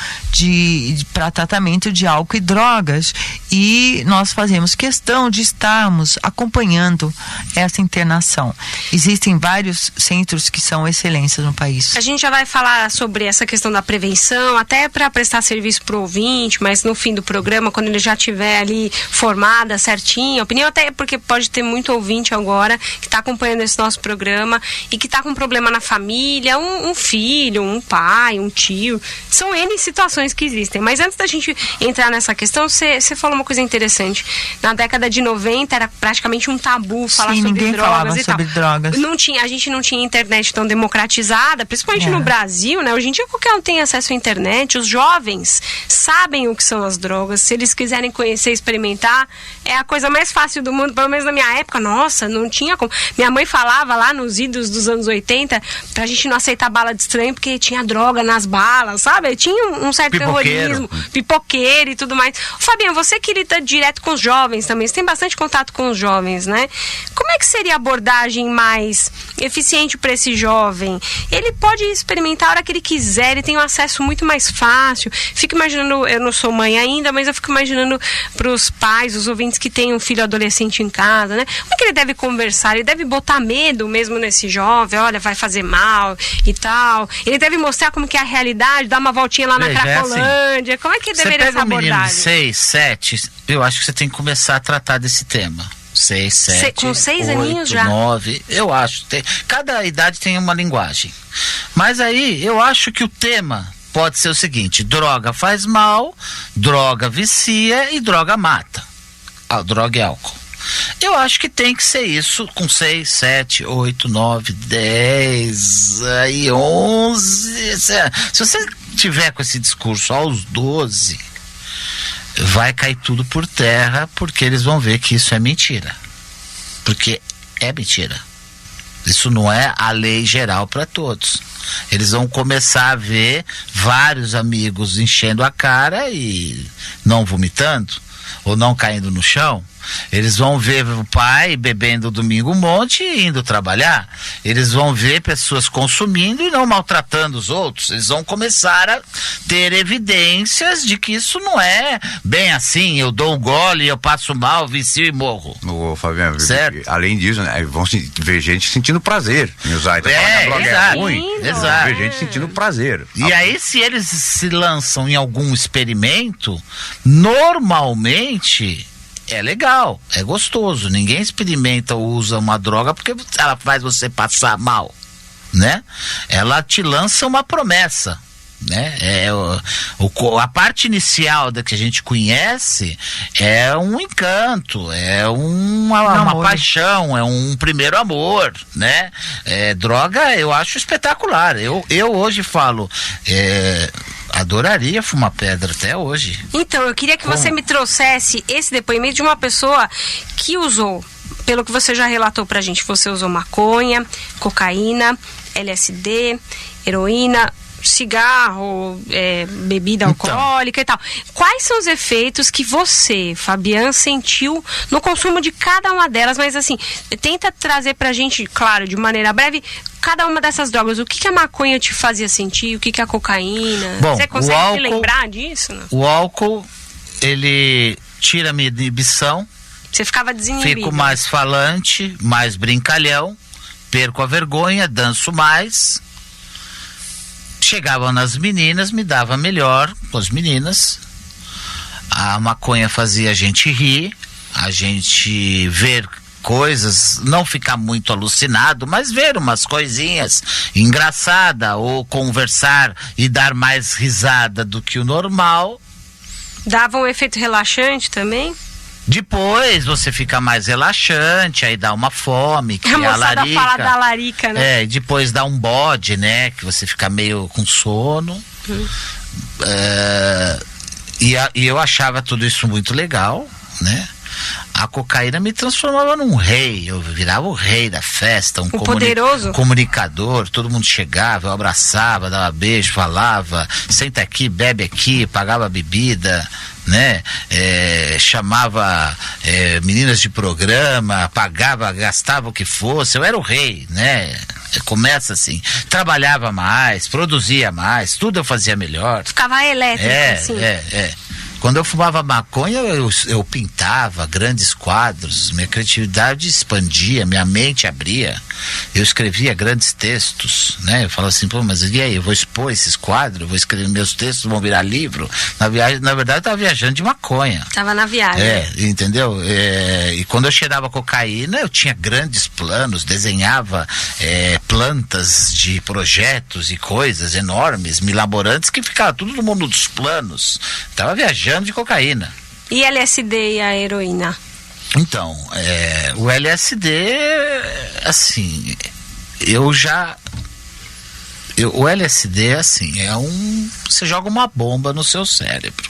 para Tratamento de Álcool e Drogas, e nós fazemos questão de estarmos acompanhando essa internação. Existem vários centros que são excelências no país. A gente já vai falar sobre essa questão da prevenção, até para prestar serviço para o ouvinte, mas no fim do programa, quando ele já estiver ali formada, certinha, a opinião, até porque pode ter muito ouvinte agora que está acompanhando esse nosso programa e que está com um problema na família, um filho, um pai, um tio. São N situações que existem. Mas antes da gente entrar nessa questão, você falou uma coisa interessante. Na década de 90 era praticamente um tabu falar sobre ninguém drogas falava e sobre tal. drogas. A gente não tinha internet tão democratizada, principalmente no Brasil, né? Hoje em dia qualquer um tem acesso à internet. Os jovens sabem o que são as drogas. Se eles quiserem conhecer, experimentar, é a coisa mais fácil do mundo. Pelo menos na minha época, nossa, não tinha como. Minha mãe falava lá nos idos dos anos 80 pra gente não aceitar bala de estranho porque tinha droga nas balas, sabe? Tinha um certo terrorismo, pipoqueiro e tudo mais. Fabiano, você que lida direto com os jovens também, você tem bastante contato com os jovens, né? Como é que seria a abordagem mais eficiente para esse jovem? Ele pode experimentar a hora que ele quiser, ele tem um acesso muito mais fácil. Fico imaginando, eu não sou mãe ainda, mas eu fico imaginando para os pais, os ouvintes que têm um filho adolescente em casa, né? Como é que ele deve conversar? Ele deve botar medo mesmo nesse jovem, olha, vai fazer mal e tal. Ele deve mostrar como que é a realidade, dar uma voltinha lá na Cracolândia. Assim, como é que deveria ser a abordagem? Um menino de 6, 7, eu acho que você tem que começar a tratar desse tema. 6, 7, com 6 aninhos já? 9, eu acho. Cada idade tem uma linguagem. Mas aí, eu acho que o tema pode ser o seguinte: droga faz mal, droga vicia e droga mata. Droga e álcool. Eu acho que tem que ser isso com 6, 7, 8, 9, 10, aí 11. Se você tiver com esse discurso aos 12, vai cair tudo por terra, porque eles vão ver que isso é mentira. Porque é mentira. Isso não é a lei geral para todos. Eles vão começar a ver vários amigos enchendo a cara e não vomitando ou não caindo no chão, Eles vão ver o pai bebendo domingo um monte e indo trabalhar. Eles vão ver pessoas consumindo e não maltratando os outros. Eles vão começar a ter evidências de que isso não é bem assim. Eu dou um gole, eu passo mal, vicio e morro. Ô, Fabiano, certo? Além disso, né, vão ver gente sentindo prazer em usar. Então, exato. É ruim. Exato. Ver gente sentindo prazer. E aí, se eles se lançam em algum experimento, normalmente é legal, é gostoso. Ninguém experimenta ou usa uma droga porque ela faz você passar mal, né? Ela te lança uma promessa, né? A parte inicial da que a gente conhece é um encanto, é uma paixão, é um primeiro amor, né? Droga eu acho espetacular. Eu hoje falo, adoraria fumar pedra até hoje. Então, eu queria que você me trouxesse esse depoimento de uma pessoa que usou, pelo que você já relatou pra gente, você usou maconha, cocaína, LSD, heroína, cigarro, bebida alcoólica e tal. Quais são os efeitos que você, Fabian, sentiu no consumo de cada uma delas? Mas assim, tenta trazer pra gente, claro, de maneira breve, cada uma dessas drogas. O que a maconha te fazia sentir? O que a cocaína? Bom, você consegue se lembrar disso? Não? O álcool, ele tira a minha inibição. Você ficava desinibido. Fico mais falante, mais brincalhão, perco a vergonha, danço mais. Chegavam nas meninas, me dava melhor com as meninas. A maconha fazia a gente rir, a gente ver coisas, não ficar muito alucinado, mas ver umas coisinhas engraçadas, ou conversar e dar mais risada do que o normal. Dava um efeito relaxante também? Depois você fica mais relaxante, aí dá uma fome, que a moçada larica. Fala da larica, né? E depois dá um bode, né? Que você fica meio com sono. E eu achava tudo isso muito legal, né? A cocaína me transformava num rei, eu virava o rei da festa, um poderoso comunicador, todo mundo chegava, eu abraçava, dava beijo, falava, senta aqui, bebe aqui, pagava bebida, né? Chamava meninas de programa, pagava, gastava o que fosse, eu era o rei, né? Começa assim, trabalhava mais, produzia mais, tudo eu fazia melhor. Ficava elétrico, assim. Quando eu fumava maconha, eu pintava grandes quadros, minha criatividade expandia, minha mente abria, eu escrevia grandes textos, né? Eu falava assim, pô, mas e aí, eu vou expor esses quadros, eu vou escrever meus textos, vão virar livro. Na verdade, eu estava viajando de maconha. Tava na viagem. Entendeu? E quando eu cheirava cocaína, eu tinha grandes planos, desenhava plantas de projetos e coisas enormes, milaborantes, que ficava tudo no mundo dos planos. Tava viajando de cocaína. E LSD e a heroína? Então, o LSD, assim, o LSD, assim, você joga uma bomba no seu cérebro.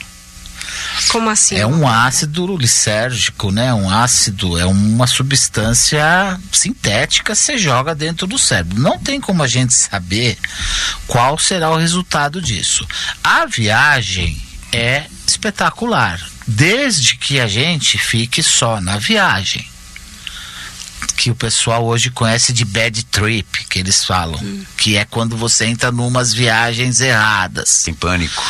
Como assim? É um ácido lisérgico, né? Um ácido, é uma substância sintética que você joga dentro do cérebro. Não tem como a gente saber qual será o resultado disso. A viagem é espetacular, desde que a gente fique só na viagem, que o pessoal hoje conhece de bad trip, que eles falam, que é quando você entra numas viagens erradas. Tem pânico.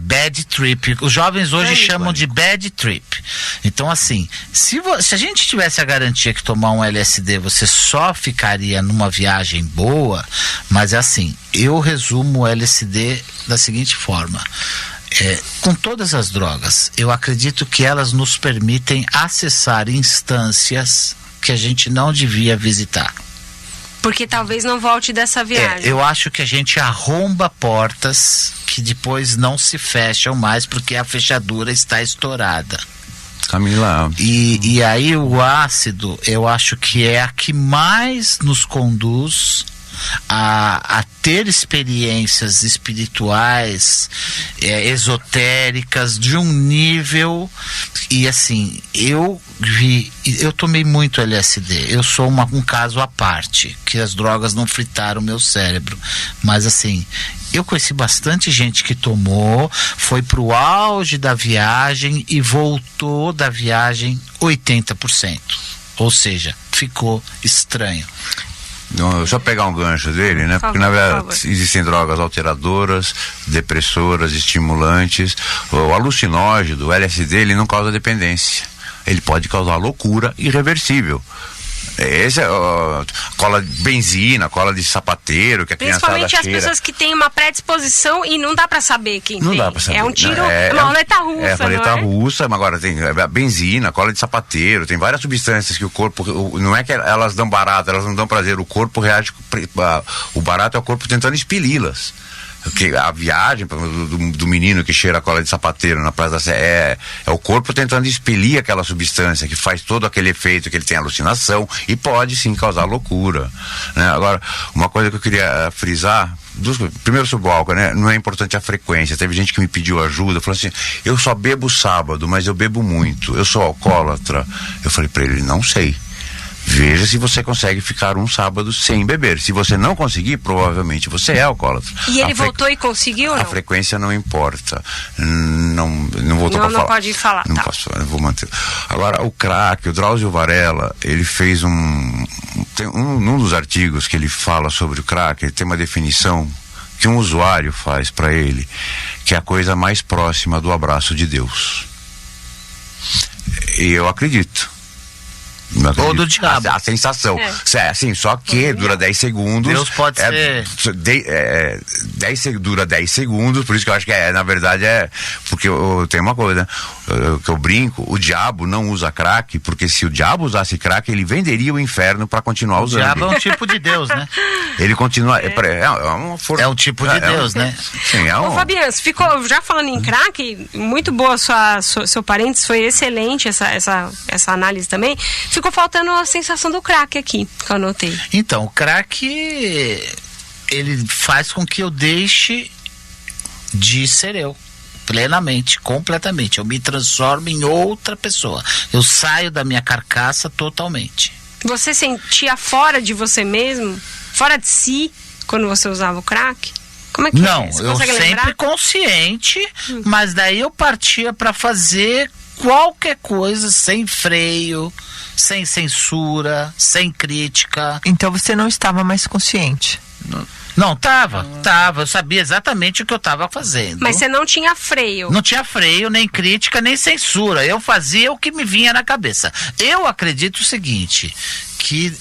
Bad trip. Os jovens hoje chamam de bad trip. Então, assim, se a gente tivesse a garantia que tomar um LSD você só ficaria numa viagem boa, mas assim, eu resumo o LSD da seguinte forma. Com todas as drogas, eu acredito que elas nos permitem acessar instâncias que a gente não devia visitar. Porque talvez não volte dessa viagem. Eu acho que a gente arromba portas que depois não se fecham mais porque a fechadura está estourada. Camila. E aí o ácido, eu acho que é a que mais nos conduz a ter experiências espirituais, esotéricas, de um nível. E assim, eu tomei muito LSD. Eu sou um caso à parte, que as drogas não fritaram o meu cérebro. Mas assim, eu conheci bastante gente que tomou, foi pro auge da viagem e voltou da viagem 80%. Ou seja, ficou estranho. Só pegar um gancho dele, né? Porque na verdade existem drogas alteradoras, depressoras, estimulantes. O alucinógeno, o LSD, ele não causa dependência. Ele pode causar loucura irreversível. Esse é cola de benzina, cola de sapateiro, que a criançada cheira. Principalmente as pessoas que têm uma predisposição e não dá pra saber quem tem. Não dá pra saber. É um tiro, uma roleta russa, É, roleta russa, mas agora tem benzina, cola de sapateiro, tem várias substâncias que o corpo, não é que elas dão barato, elas não dão prazer, o corpo reage, o barato é o corpo tentando expeli-las. Porque a viagem do menino que cheira a cola de sapateiro na Praça da Sé é o corpo tentando expelir aquela substância que faz todo aquele efeito, que ele tem alucinação e pode sim causar loucura, né? Agora, uma coisa que eu queria frisar, primeiro sobre o álcool, né? Não é importante a frequência. Teve gente que me pediu ajuda, falou assim: eu só bebo sábado, mas eu bebo muito, eu sou alcoólatra. Eu falei pra ele: não sei. Veja se você consegue ficar um sábado sem beber. Se você não conseguir, provavelmente você é alcoólatra. E ele voltou e conseguiu ou não? A frequência não importa. Não voltou para falar. Não pode falar. Não posso, eu vou manter. Agora, o crack, o Drauzio Varela, ele fez um dos artigos que ele fala sobre o crack, ele tem uma definição que um usuário faz para ele, que é a coisa mais próxima do abraço de Deus. E eu acredito. Ou do diabo. A sensação. Assim, só que dura 10 segundos. Deus pode ser. Dura 10 segundos, por isso que eu acho que na verdade porque tem uma coisa, que eu brinco: o diabo não usa crack, porque se o diabo usasse crack, ele venderia o inferno para continuar usando. O diabo é um tipo de Deus, né? Ele continua. Uma força. É um tipo de Deus, né? Sim, Ô, Fabiano, ficou já falando em crack, muito boa seu parênteses, foi excelente essa análise também. Ficou faltando a sensação do crack aqui, que eu anotei. Então, o crack, ele faz com que eu deixe de ser eu, plenamente, completamente. Eu me transformo em outra pessoa. Eu saio da minha carcaça totalmente. Você sentia fora de você mesmo, fora de si, quando você usava o crack? Como é que não, Você eu sempre consciente, mas daí eu partia para fazer qualquer coisa sem freio, sem censura, sem crítica. Então você não estava mais consciente? Não, tava, eu sabia exatamente o que eu estava fazendo. Mas você não tinha freio? Não tinha freio, nem crítica, nem censura. Eu fazia o que me vinha na cabeça. Eu acredito o seguinte, que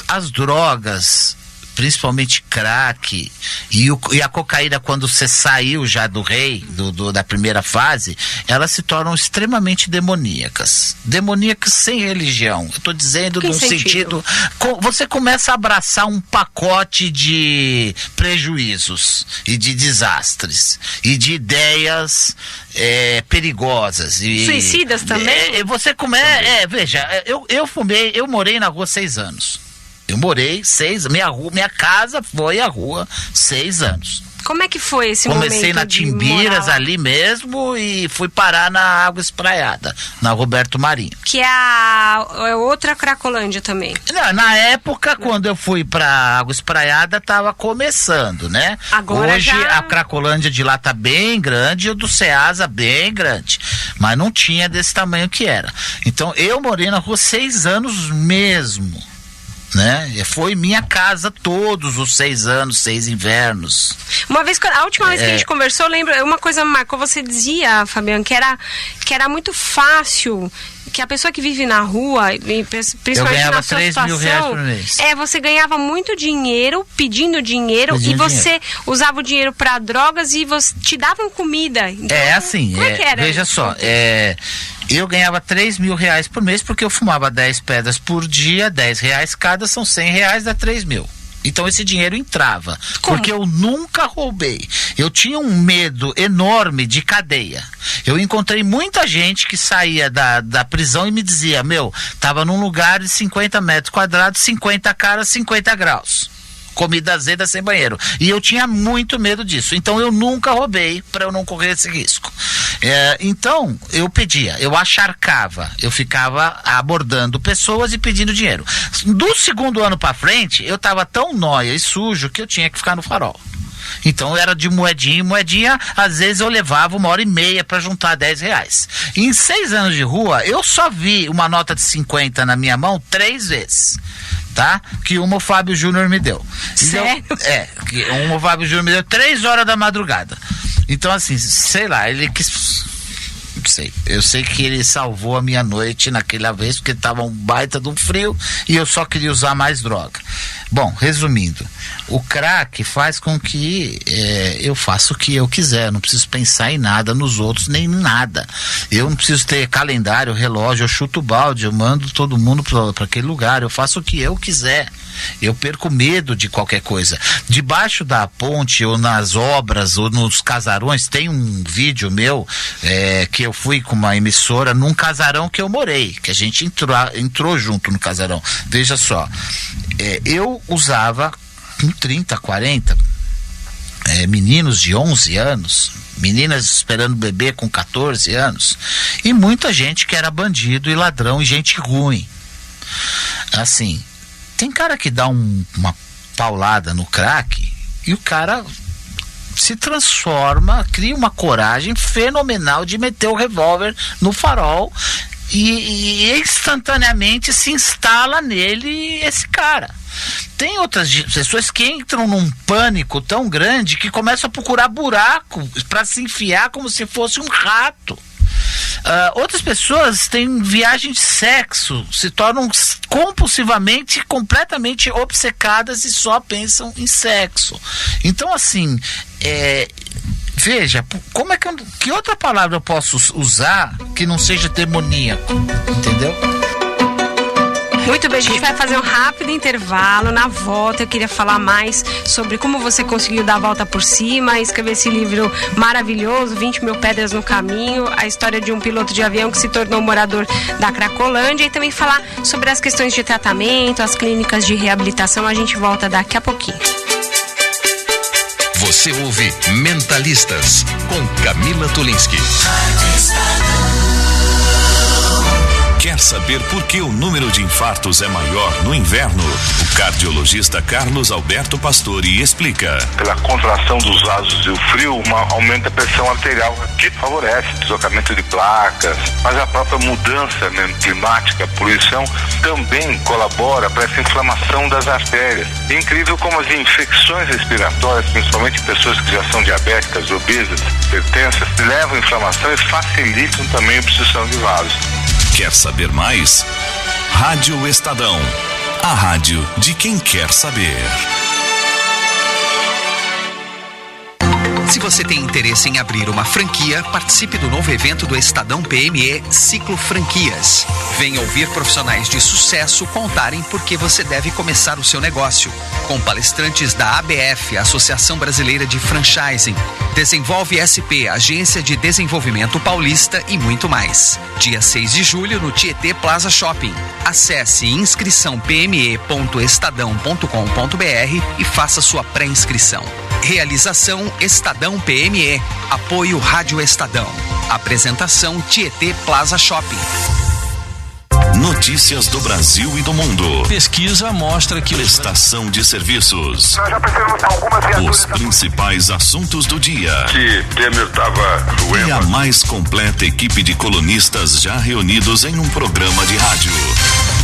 as drogas, principalmente crack e a cocaína, quando você saiu já do rei, da primeira fase, elas se tornam extremamente demoníacas sem religião. Eu estou dizendo no sentido, você começa a abraçar um pacote de prejuízos e de desastres e de ideias perigosas e suicidas também. Você começa, veja, eu morei na rua 6 anos. Eu morei 6 anos, minha casa foi a rua 6 anos. Como é que foi esse momento? Comecei na Timbiras ali mesmo e fui parar na Água Espraiada, na Roberto Marinho. Que é outra Cracolândia também. Não, na época, quando eu fui pra Água Espraiada, tava começando, né? Agora hoje a Cracolândia de lá tá bem grande e o do Ceasa bem grande. Mas não tinha desse tamanho que era. Então eu morei na rua 6 anos mesmo. Né? Foi minha casa todos os 6 anos, 6 invernos. A última vez que a gente conversou, lembra, uma coisa me marcou, você dizia, Fabiano, que era muito fácil, que a pessoa que vive na rua, principalmente eu ganhava na sua 3 situação, mil reais por mês. Você ganhava muito dinheiro, pedindo dinheiro, e você usava o dinheiro para drogas e te davam comida. Então, assim, como é que era? Veja só, eu ganhava 3 mil reais por mês, porque eu fumava 10 pedras por dia, 10 reais cada, são 100 reais, dá 3 mil. Então esse dinheiro entrava. Como? Porque eu nunca roubei. Eu tinha um medo enorme de cadeia. Eu encontrei muita gente que saía da prisão e me dizia: tava num lugar de 50 metros quadrados, 50 caras, 50 graus. comida azeda sem banheiro. E eu tinha muito medo disso. Então eu nunca roubei para eu não correr esse risco. Então eu pedia, eu acharcava, eu ficava abordando pessoas e pedindo dinheiro. Do segundo ano para frente, eu tava tão nóia e sujo que eu tinha que ficar no farol. Então era de moedinha em moedinha, às vezes eu levava 1h30 para juntar R$10. Em 6 anos de rua, eu só vi uma nota de 50 na minha mão 3 vezes. Tá? Que uma o Fábio Júnior me deu. Sério? Então, que uma o Fábio Júnior me deu 3 horas da madrugada. Então, assim, sei lá, ele quis. Eu sei que ele salvou a minha noite naquela vez, porque tava um baita de um frio e eu só queria usar mais droga. Bom, resumindo, o crack faz com que eu faça o que eu quiser, não preciso pensar em nada nos outros, nem em nada. Eu não preciso ter calendário, relógio, eu chuto o balde, eu mando todo mundo para aquele lugar, eu faço o que eu quiser. Eu perco medo de qualquer coisa. Debaixo da ponte, ou nas obras, ou nos casarões, tem um vídeo meu que eu fui com uma emissora num casarão que eu morei, que a gente entrou junto no casarão. Veja só, eu usava com 30, 40 meninos de 11 anos, meninas esperando bebê com 14 anos, e muita gente que era bandido e ladrão e gente ruim. Assim, tem cara que dá uma paulada no crack e o cara se transforma, cria uma coragem fenomenal de meter o revólver no farol e instantaneamente se instala nele esse cara. Tem outras pessoas que entram num pânico tão grande que começam a procurar buraco para se enfiar como se fosse um rato. Outras pessoas têm viagem de sexo, se tornam compulsivamente, completamente obcecadas e só pensam em sexo. Então, assim, veja, como é que outra palavra eu posso usar que não seja demoníaco, entendeu? Muito bem, a gente vai fazer um rápido intervalo. Na volta eu queria falar mais sobre como você conseguiu dar a volta por cima, escrever esse livro maravilhoso, 20 mil pedras no caminho, a história de um piloto de avião que se tornou morador da Cracolândia, e também falar sobre as questões de tratamento, as clínicas de reabilitação. A gente volta daqui a pouquinho. Você ouve Mentalistas com Camila Tulinski. Quer saber por que o número de infartos é maior no inverno? O cardiologista Carlos Alberto Pastore explica. Pela contração dos vasos e o frio, aumenta a pressão arterial, que favorece o deslocamento de placas, mas a própria mudança climática, a poluição, também colabora para essa inflamação das artérias. É incrível como as infecções respiratórias, principalmente em pessoas que já são diabéticas, obesas, hipertensas, levam à inflamação e facilitam também a obstrução de vasos. Quer saber mais? Rádio Estadão, a rádio de quem quer saber. Se você tem interesse em abrir uma franquia, participe do novo evento do Estadão PME Ciclo Franquias. Venha ouvir profissionais de sucesso contarem por que você deve começar o seu negócio. Com palestrantes da ABF, Associação Brasileira de Franchising, Desenvolve SP, Agência de Desenvolvimento Paulista e muito mais. Dia 6 de julho no Tietê Plaza Shopping. Acesse inscrição.pme.estadão.com.br e faça sua pré-inscrição. Realização Estadão PME. Apoio Rádio Estadão. Apresentação Tietê Plaza Shopping. Notícias do Brasil e do mundo. Pesquisa mostra que prestação de serviços. Nós já precisamos algumas viaturas. Os principais assuntos do dia. Que Temer estava doendo. E a mais completa equipe de colunistas já reunidos em um programa de rádio.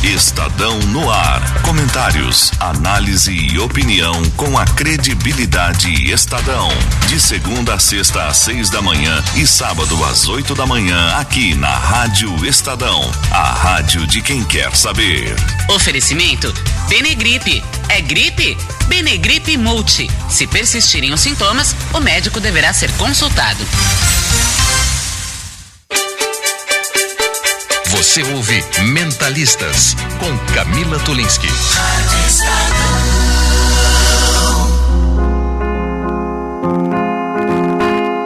Estadão no ar. Comentários, análise e opinião com a credibilidade Estadão. De segunda a sexta às 6 da manhã e sábado às 8 da manhã aqui na Rádio Estadão. A rádio de quem quer saber. Oferecimento Benegripe. É gripe? Benegripe Multi. Se persistirem os sintomas, o médico deverá ser consultado. Você ouve Mentalistas com Camila Tulinski.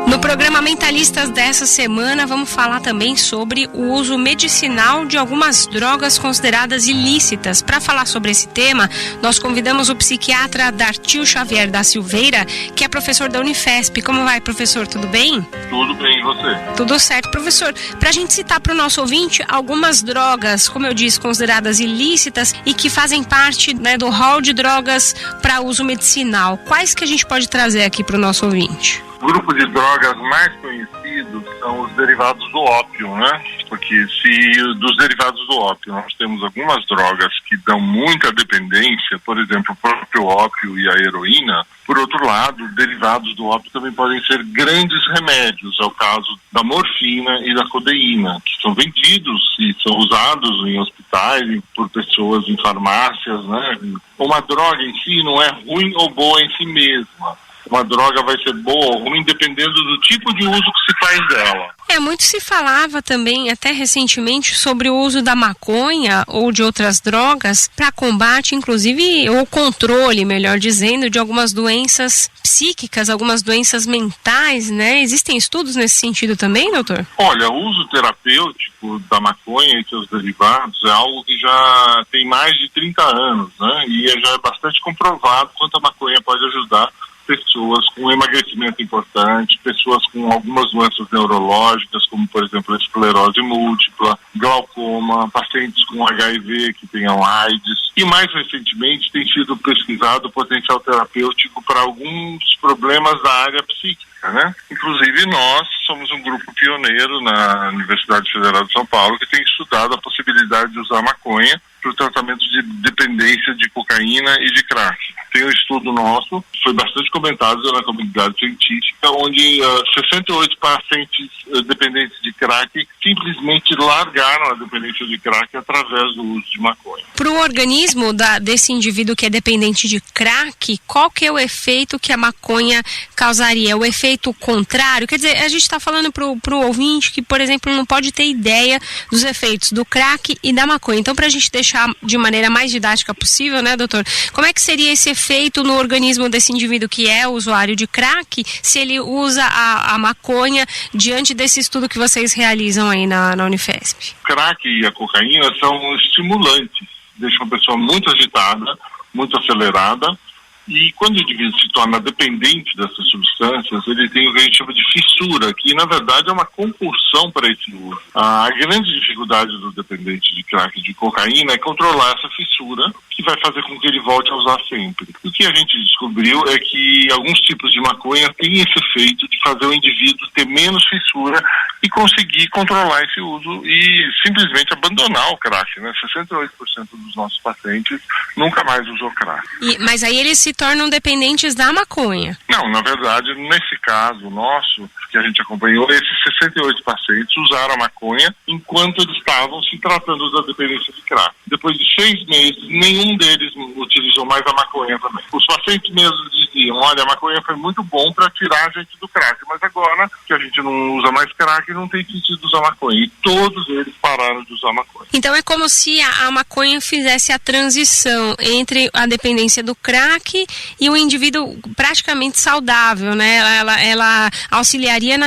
No programa Comentaristas dessa semana, vamos falar também sobre o uso medicinal de algumas drogas consideradas ilícitas. Para falar sobre esse tema, nós convidamos o psiquiatra Dartil Xavier da Silveira, que é professor da Unifesp. Como vai, professor? Tudo bem? Tudo bem, e você? Tudo certo, professor. Para a gente citar para o nosso ouvinte algumas drogas, como eu disse, consideradas ilícitas e que fazem parte, né, do rol de drogas para uso medicinal. Quais que a gente pode trazer aqui para o nosso ouvinte? O grupo de drogas mais conhecidos são os derivados do ópio, né? Porque dos derivados do ópio nós temos algumas drogas que dão muita dependência, por exemplo, o próprio ópio e a heroína. Por outro lado, derivados do ópio também podem ser grandes remédios, é o caso da morfina e da codeína, que são vendidos e são usados em hospitais por pessoas em farmácias, né? Uma droga em si não é ruim ou boa em si mesma. Uma droga vai ser boa ou ruim dependendo do tipo de uso que se faz dela. Muito se falava também, até recentemente, sobre o uso da maconha ou de outras drogas para combate, inclusive, ou controle, melhor dizendo, de algumas doenças psíquicas, algumas doenças mentais, né? Existem estudos nesse sentido também, doutor? Olha, o uso terapêutico da maconha e seus derivados é algo que já tem mais de 30 anos, né? E já é bastante comprovado quanto a maconha pode ajudar pessoas com emagrecimento importante, pessoas com algumas doenças neurológicas, como, por exemplo, a esclerose múltipla, glaucoma, pacientes com HIV que tenham AIDS. E, mais recentemente, tem sido pesquisado o potencial terapêutico para alguns problemas da área psíquica, né? Inclusive, nós somos um grupo pioneiro na Universidade Federal de São Paulo que tem estudado a possibilidade de usar maconha para o tratamento de dependência de cocaína e de crack. Tem um estudo nosso, foi bastante comentado na comunidade científica, onde 68 pacientes dependentes de crack simplesmente largaram a dependência de crack através do uso de maconha. Para o organismo desse indivíduo que é dependente de crack, qual que é o efeito que a maconha causaria? O efeito contrário? Quer dizer, a gente está falando para o ouvinte que, por exemplo, não pode ter ideia dos efeitos do crack e da maconha. Então, para a gente deixar de maneira mais didática possível, né, doutor? Como é que seria esse efeito no organismo desse indivíduo que é usuário de crack, se ele usa a maconha diante desse estudo que vocês realizam aí na Unifesp? O crack e a cocaína são estimulantes, deixam a pessoa muito agitada, muito acelerada, e quando o indivíduo se torna dependente dessas substâncias, ele tem o que a gente chama de fissura, que na verdade é uma compulsão para esse uso. A grande dificuldade do dependente de crack e de cocaína é controlar essa fissura, que vai fazer com que ele volte a usar sempre. O que a gente descobriu é que alguns tipos de maconha têm esse efeito de fazer o indivíduo ter menos fissura e conseguir controlar esse uso e simplesmente abandonar o crack, né? 68% dos nossos pacientes nunca mais usou crack. Mas aí eles se tornam dependentes da maconha? Não, na verdade, nesse caso nosso, que a gente acompanhou, esses 68 pacientes usaram a maconha enquanto eles estavam se tratando da dependência de crack. Depois de 6 meses, nenhum deles utilizou mais a maconha também. Os pacientes mesmos diziam, olha, a maconha foi muito bom para tirar a gente do crack, mas agora que a gente não usa mais crack, não tem sentido usar maconha. E todos eles pararam de usar maconha. Então é como se a maconha fizesse a transição entre a dependência do crack e o indivíduo praticamente saudável, né? Ela auxiliaria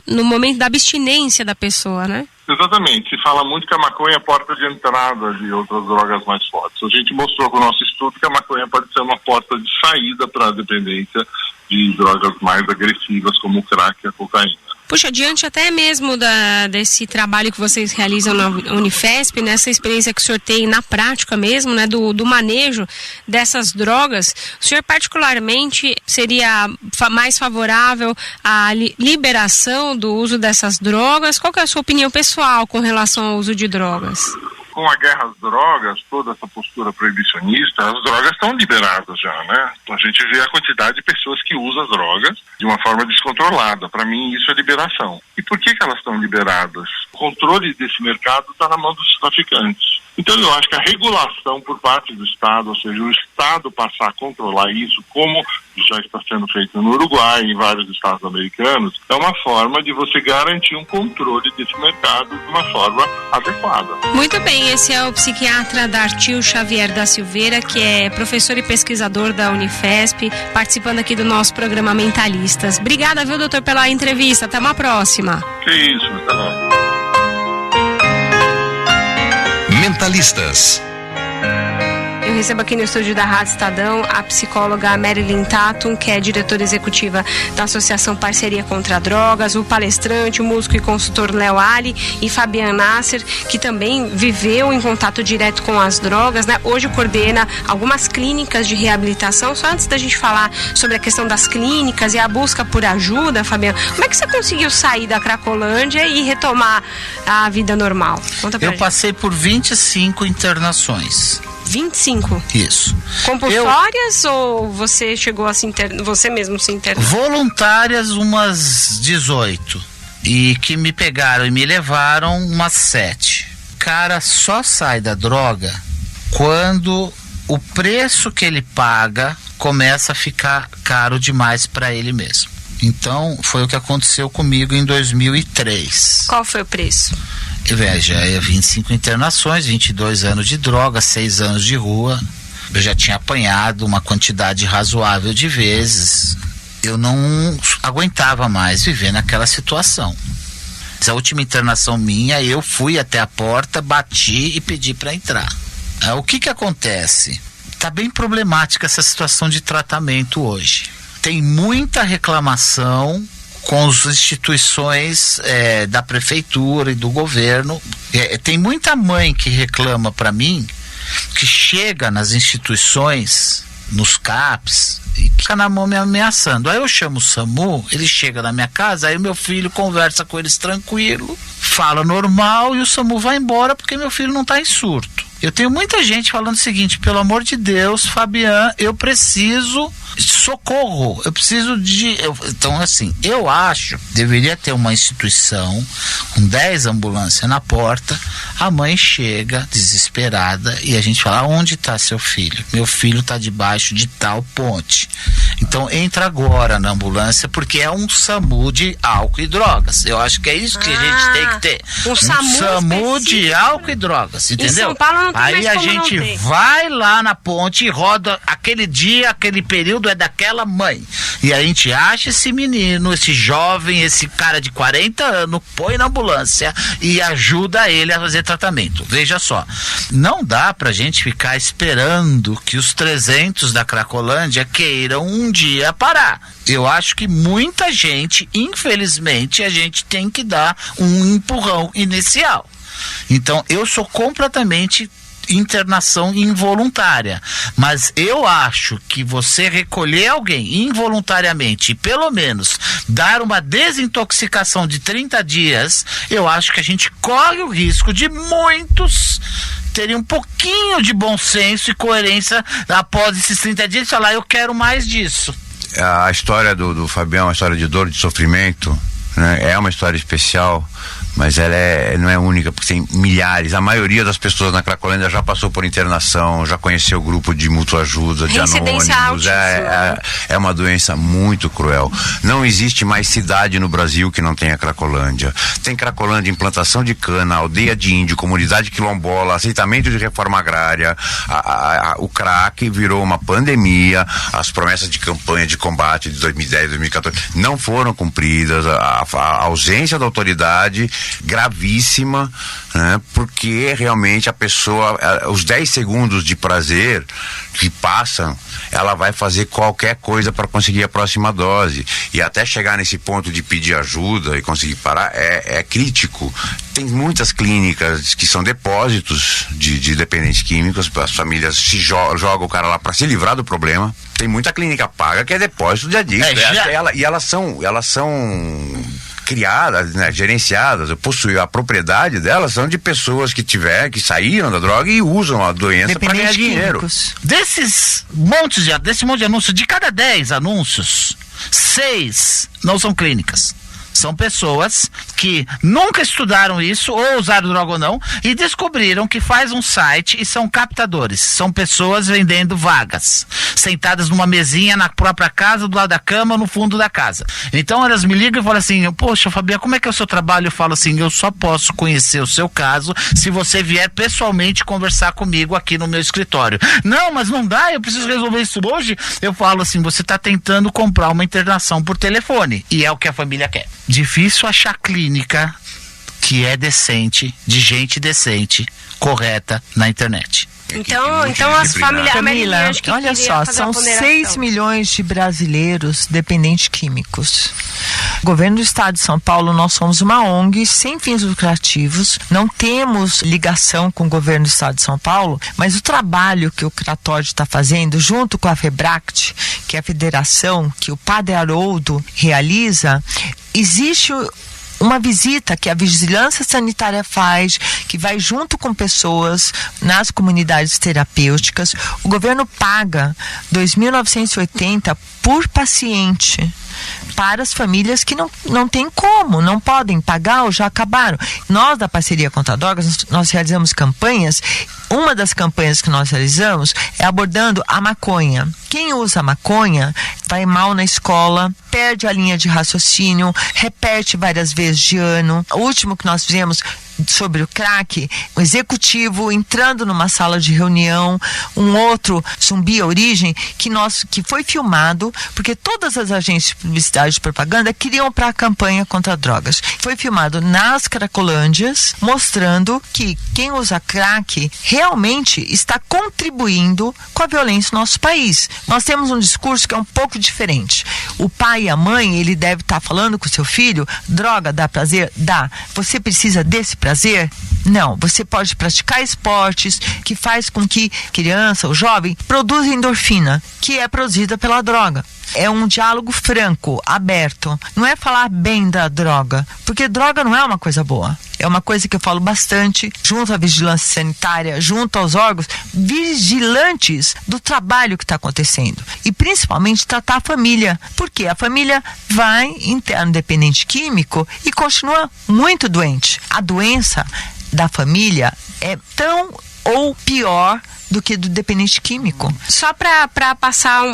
no momento da abstinência da pessoa, né? Exatamente. Se fala muito que a maconha é a porta de entrada de outras drogas mais fortes. A gente mostrou com o nosso estudo que a maconha pode ser uma porta de saída para a dependência de drogas mais agressivas como o crack e a cocaína. Puxa, diante até mesmo desse trabalho que vocês realizam na Unifesp, nessa experiência que o senhor tem na prática mesmo, né, do manejo dessas drogas, o senhor particularmente seria mais favorável à liberação do uso dessas drogas? Qual que é a sua opinião pessoal com relação ao uso de drogas? Com a guerra às drogas, toda essa postura proibicionista, as drogas estão liberadas já, né? A gente vê a quantidade de pessoas que usam as drogas de uma forma descontrolada. Para mim, isso é liberação. E por que elas estão liberadas? O controle desse mercado está na mão dos traficantes. Então eu acho que a regulação por parte do Estado, ou seja, o Estado passar a controlar isso, como já está sendo feito no Uruguai e em vários estados americanos, é uma forma de você garantir um controle desse mercado de uma forma adequada. Muito bem, esse é o psiquiatra Dartil Xavier da Silveira, que é professor e pesquisador da Unifesp, participando aqui do nosso programa Mentalistas. Obrigada, viu, doutor, pela entrevista. Até uma próxima. Que isso, até logo. Mentalistas. Eu recebo aqui no estúdio da Rádio Estadão a psicóloga Marilyn Tatum, que é diretora executiva da Associação Parceria contra Drogas, o palestrante, o músico e consultor Léo Ali e Fabian Nasser, que também viveu em contato direto com as drogas, né? Hoje coordena algumas clínicas de reabilitação. Só antes da gente falar sobre a questão das clínicas e a busca por ajuda, Fabian, como é que você conseguiu sair da Cracolândia e retomar a vida normal? Conta pra gente. Eu passei por 25 internações. 25? Isso. Compulsórias ou você chegou a você mesmo se internar? Voluntárias umas 18. E que me pegaram e me levaram umas 7. Cara só sai da droga quando o preço que ele paga começa a ficar caro demais para ele mesmo. Então foi o que aconteceu comigo em 2003. Qual foi o preço? Já 25 internações, 22 anos de droga, 6 anos de rua. Eu já tinha apanhado uma quantidade razoável de vezes. Eu não aguentava mais viver naquela situação. A última internação minha, eu fui até a porta, bati e pedi para entrar. O que acontece? Tá bem problemática essa situação de tratamento hoje. Tem muita reclamação com as instituições da prefeitura e do governo. Tem muita mãe que reclama para mim, que chega nas instituições, nos CAPs, e fica na mão me ameaçando. Aí eu chamo o SAMU, ele chega na minha casa, aí meu filho conversa com eles tranquilo, fala normal, e o SAMU vai embora porque meu filho não está em surto. Eu tenho muita gente falando o seguinte: pelo amor de Deus, Fabian, eu preciso de socorro, eu preciso de... Então, assim, eu acho que deveria ter uma instituição com 10 ambulâncias na porta, a mãe chega desesperada e a gente fala: onde está seu filho? Meu filho está debaixo de tal ponte. Então, entra agora na ambulância, porque é um SAMU de álcool e drogas. Eu acho que é isso que a gente tem que ter. Um SAMU de álcool e drogas, entendeu? Em São Paulo não tem. Aí a gente vai lá na ponte e roda aquele dia, aquele período é daquela mãe. E a gente acha esse menino, esse jovem, esse cara de 40 anos, põe na ambulância e ajuda ele a fazer tratamento. Veja só, não dá pra gente ficar esperando que os 300 da Cracolândia queiram um dia parar. Eu acho que muita gente, infelizmente, a gente tem que dar um empurrão inicial. Então, eu sou completamente internação involuntária, mas eu acho que você recolher alguém involuntariamente e pelo menos dar uma desintoxicação de 30 dias, eu acho que a gente corre o risco de muitos terem um pouquinho de bom senso e coerência após esses 30 dias e falar: eu quero mais disso. A história do Fabião é uma história de dor, de sofrimento, né? É uma história especial, mas ela não é única, porque tem milhares. A maioria das pessoas na Cracolândia já passou por internação, já conheceu o grupo de mútua ajuda, de anônimos. É uma doença muito cruel. Não existe mais cidade no Brasil que não tenha Cracolândia. Tem Cracolândia em plantação de cana, aldeia de índio, comunidade quilombola, aceitamento de reforma agrária. O crack virou uma pandemia. As promessas de campanha de combate de 2010, 2014 não foram cumpridas. A ausência da autoridade gravíssima, né? Porque realmente a pessoa, os 10 segundos de prazer que passam, ela vai fazer qualquer coisa para conseguir a próxima dose, e até chegar nesse ponto de pedir ajuda e conseguir parar é crítico. Tem muitas clínicas que são depósitos de dependentes químicos, as famílias jogam o cara lá para se livrar do problema. Tem muita clínica paga que é depósito de adicto, e elas são criadas, né, gerenciadas, a propriedade delas são de pessoas que saíram da droga e usam a doença para ganhar dinheiro. Desse monte de anúncios, de cada 10 anúncios, 6 não são clínicas. São pessoas que nunca estudaram isso, ou usaram droga ou não, e descobriram que faz um site e são captadores. São pessoas vendendo vagas, sentadas numa mesinha na própria casa, do lado da cama, no fundo da casa. Então elas me ligam e falam assim, poxa, Fabiana, como é que é o seu trabalho? Eu falo assim, eu só posso conhecer o seu caso se você vier pessoalmente conversar comigo aqui no meu escritório. Não, mas não dá, eu preciso resolver isso hoje. Eu falo assim, você está tentando comprar uma internação por telefone, e é o que a família quer. Difícil achar clínica que é decente, de gente decente, correta na internet. Então as famílias... Camila, olha só, são 6 milhões de brasileiros dependentes químicos. Governo do Estado de São Paulo, nós somos uma ONG sem fins lucrativos, não temos ligação com o Governo do Estado de São Paulo, mas o trabalho que o Cratóide está fazendo, junto com a FEBRACT, que é a federação que o Padre Haroldo realiza, existe uma visita que a vigilância sanitária faz, que vai junto com pessoas nas comunidades terapêuticas. O governo paga R$ 2.980 por paciente para as famílias que não tem como, não podem pagar ou já acabaram. Nós, da Parceria Contra Drogas, nós realizamos campanhas. Uma das campanhas que nós realizamos é abordando a maconha. Quem usa maconha vai mal na escola, perde a linha de raciocínio, repete várias vezes de ano. O último que nós fizemos sobre o crack, o executivo entrando numa sala de reunião, um outro Zumbi a Origem, que foi filmado, porque todas as agências de publicidade e propaganda queriam para a campanha contra drogas. Foi filmado nas Cracolândias, mostrando que quem usa crack realmente está contribuindo com a violência no nosso país. Nós temos um discurso que é um pouco diferente. O pai e a mãe, ele deve estar falando com o seu filho, droga dá prazer? Dá. Você precisa desse prazer? Não. Você pode praticar esportes que faz com que criança ou jovem produza endorfina, que é produzida pela droga. É um diálogo franco, aberto. Não é falar bem da droga, porque droga não é uma coisa boa. É uma coisa que eu falo bastante, junto à vigilância sanitária, junto aos órgãos vigilantes do trabalho que está acontecendo. E principalmente tratar a família, porque a família vai interno dependente químico e continua muito doente. A doença da família é tão ou pior do que do dependente químico. Só para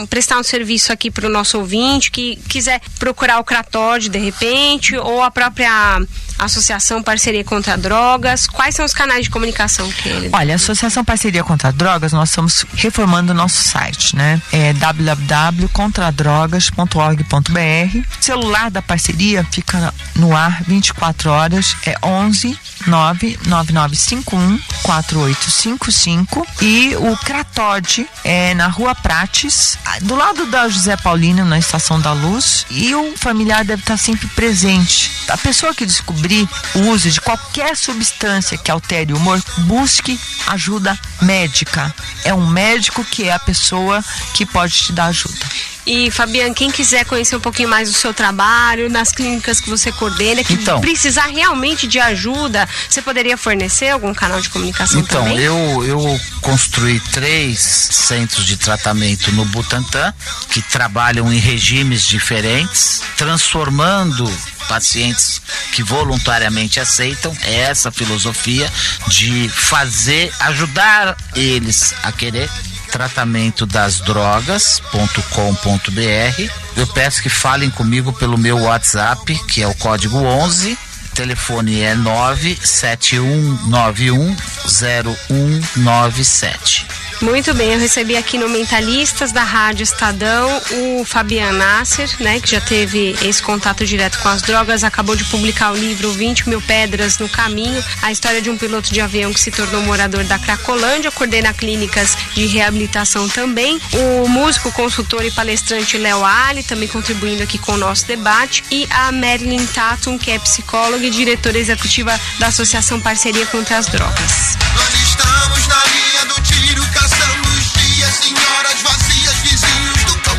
prestar um serviço aqui para o nosso ouvinte que quiser procurar o Cratóide de repente, ou a própria Associação Parceria Contra Drogas, quais são os canais de comunicação que ele... Olha, a Associação Parceria Contra Drogas, nós estamos reformando o nosso site, né? É www.contradrogas.org.br. O celular da parceria fica no ar 24 horas, é 11 99951 4855, e o Cratóide é na Rua Prates, do lado da José Paulino, na Estação da Luz, e o familiar deve estar sempre presente. A pessoa que descobrir o uso de qualquer substância que altere o humor, busque ajuda médica. É um médico que é a pessoa que pode te dar ajuda. E, Fabiana, quem quiser conhecer um pouquinho mais do seu trabalho, nas clínicas que você coordena, que precisar realmente de ajuda, você poderia fornecer algum canal de comunicação também? Então, eu construí 3 centros de tratamento no Butantã, que trabalham em regimes diferentes, transformando pacientes que voluntariamente aceitam essa filosofia de ajudar eles a querer. Tratamento-das-drogas.com.br. Eu peço que falem comigo pelo meu WhatsApp, que é o código 11, telefone é 971910197. Muito bem, eu recebi aqui no Mentalistas da Rádio Estadão o Fabian Nasser, né, que já teve esse contato direto com as drogas, acabou de publicar o livro 20 Mil Pedras no Caminho, a história de um piloto de avião que se tornou morador da Cracolândia, coordena clínicas de reabilitação também, o músico, consultor e palestrante Léo Ali, também contribuindo aqui com o nosso debate, e a Marilyn Tatum, que é psicóloga e diretora executiva da Associação Parceria Contra as Drogas. Nós estamos na linha do tiro, caçando os dias, senhoras vazias, vizinhos do cão,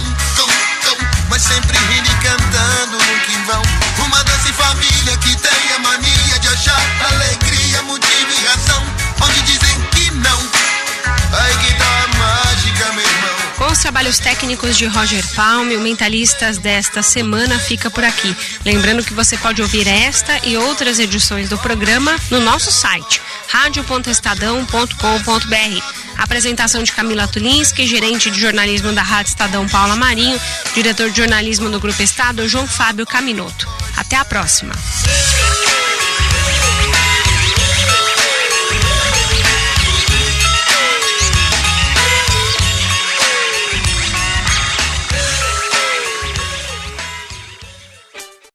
mas sempre rindo e cantando no que vão. Uma dança em família que tem a mania de achar alegria, motivo e razão, onde dizem que não. Aí que dá a mágica, meu irmão. Com os trabalhos trabalhos técnicos de Roger Palme, o Mentalistas desta semana fica por aqui. Lembrando que você pode ouvir esta e outras edições do programa no nosso site, radio.estadão.com.br. Apresentação de Camila Tulinski, gerente de jornalismo da Rádio Estadão Paula Marinho, diretor de jornalismo do Grupo Estado João Fábio Caminoto. Até a próxima.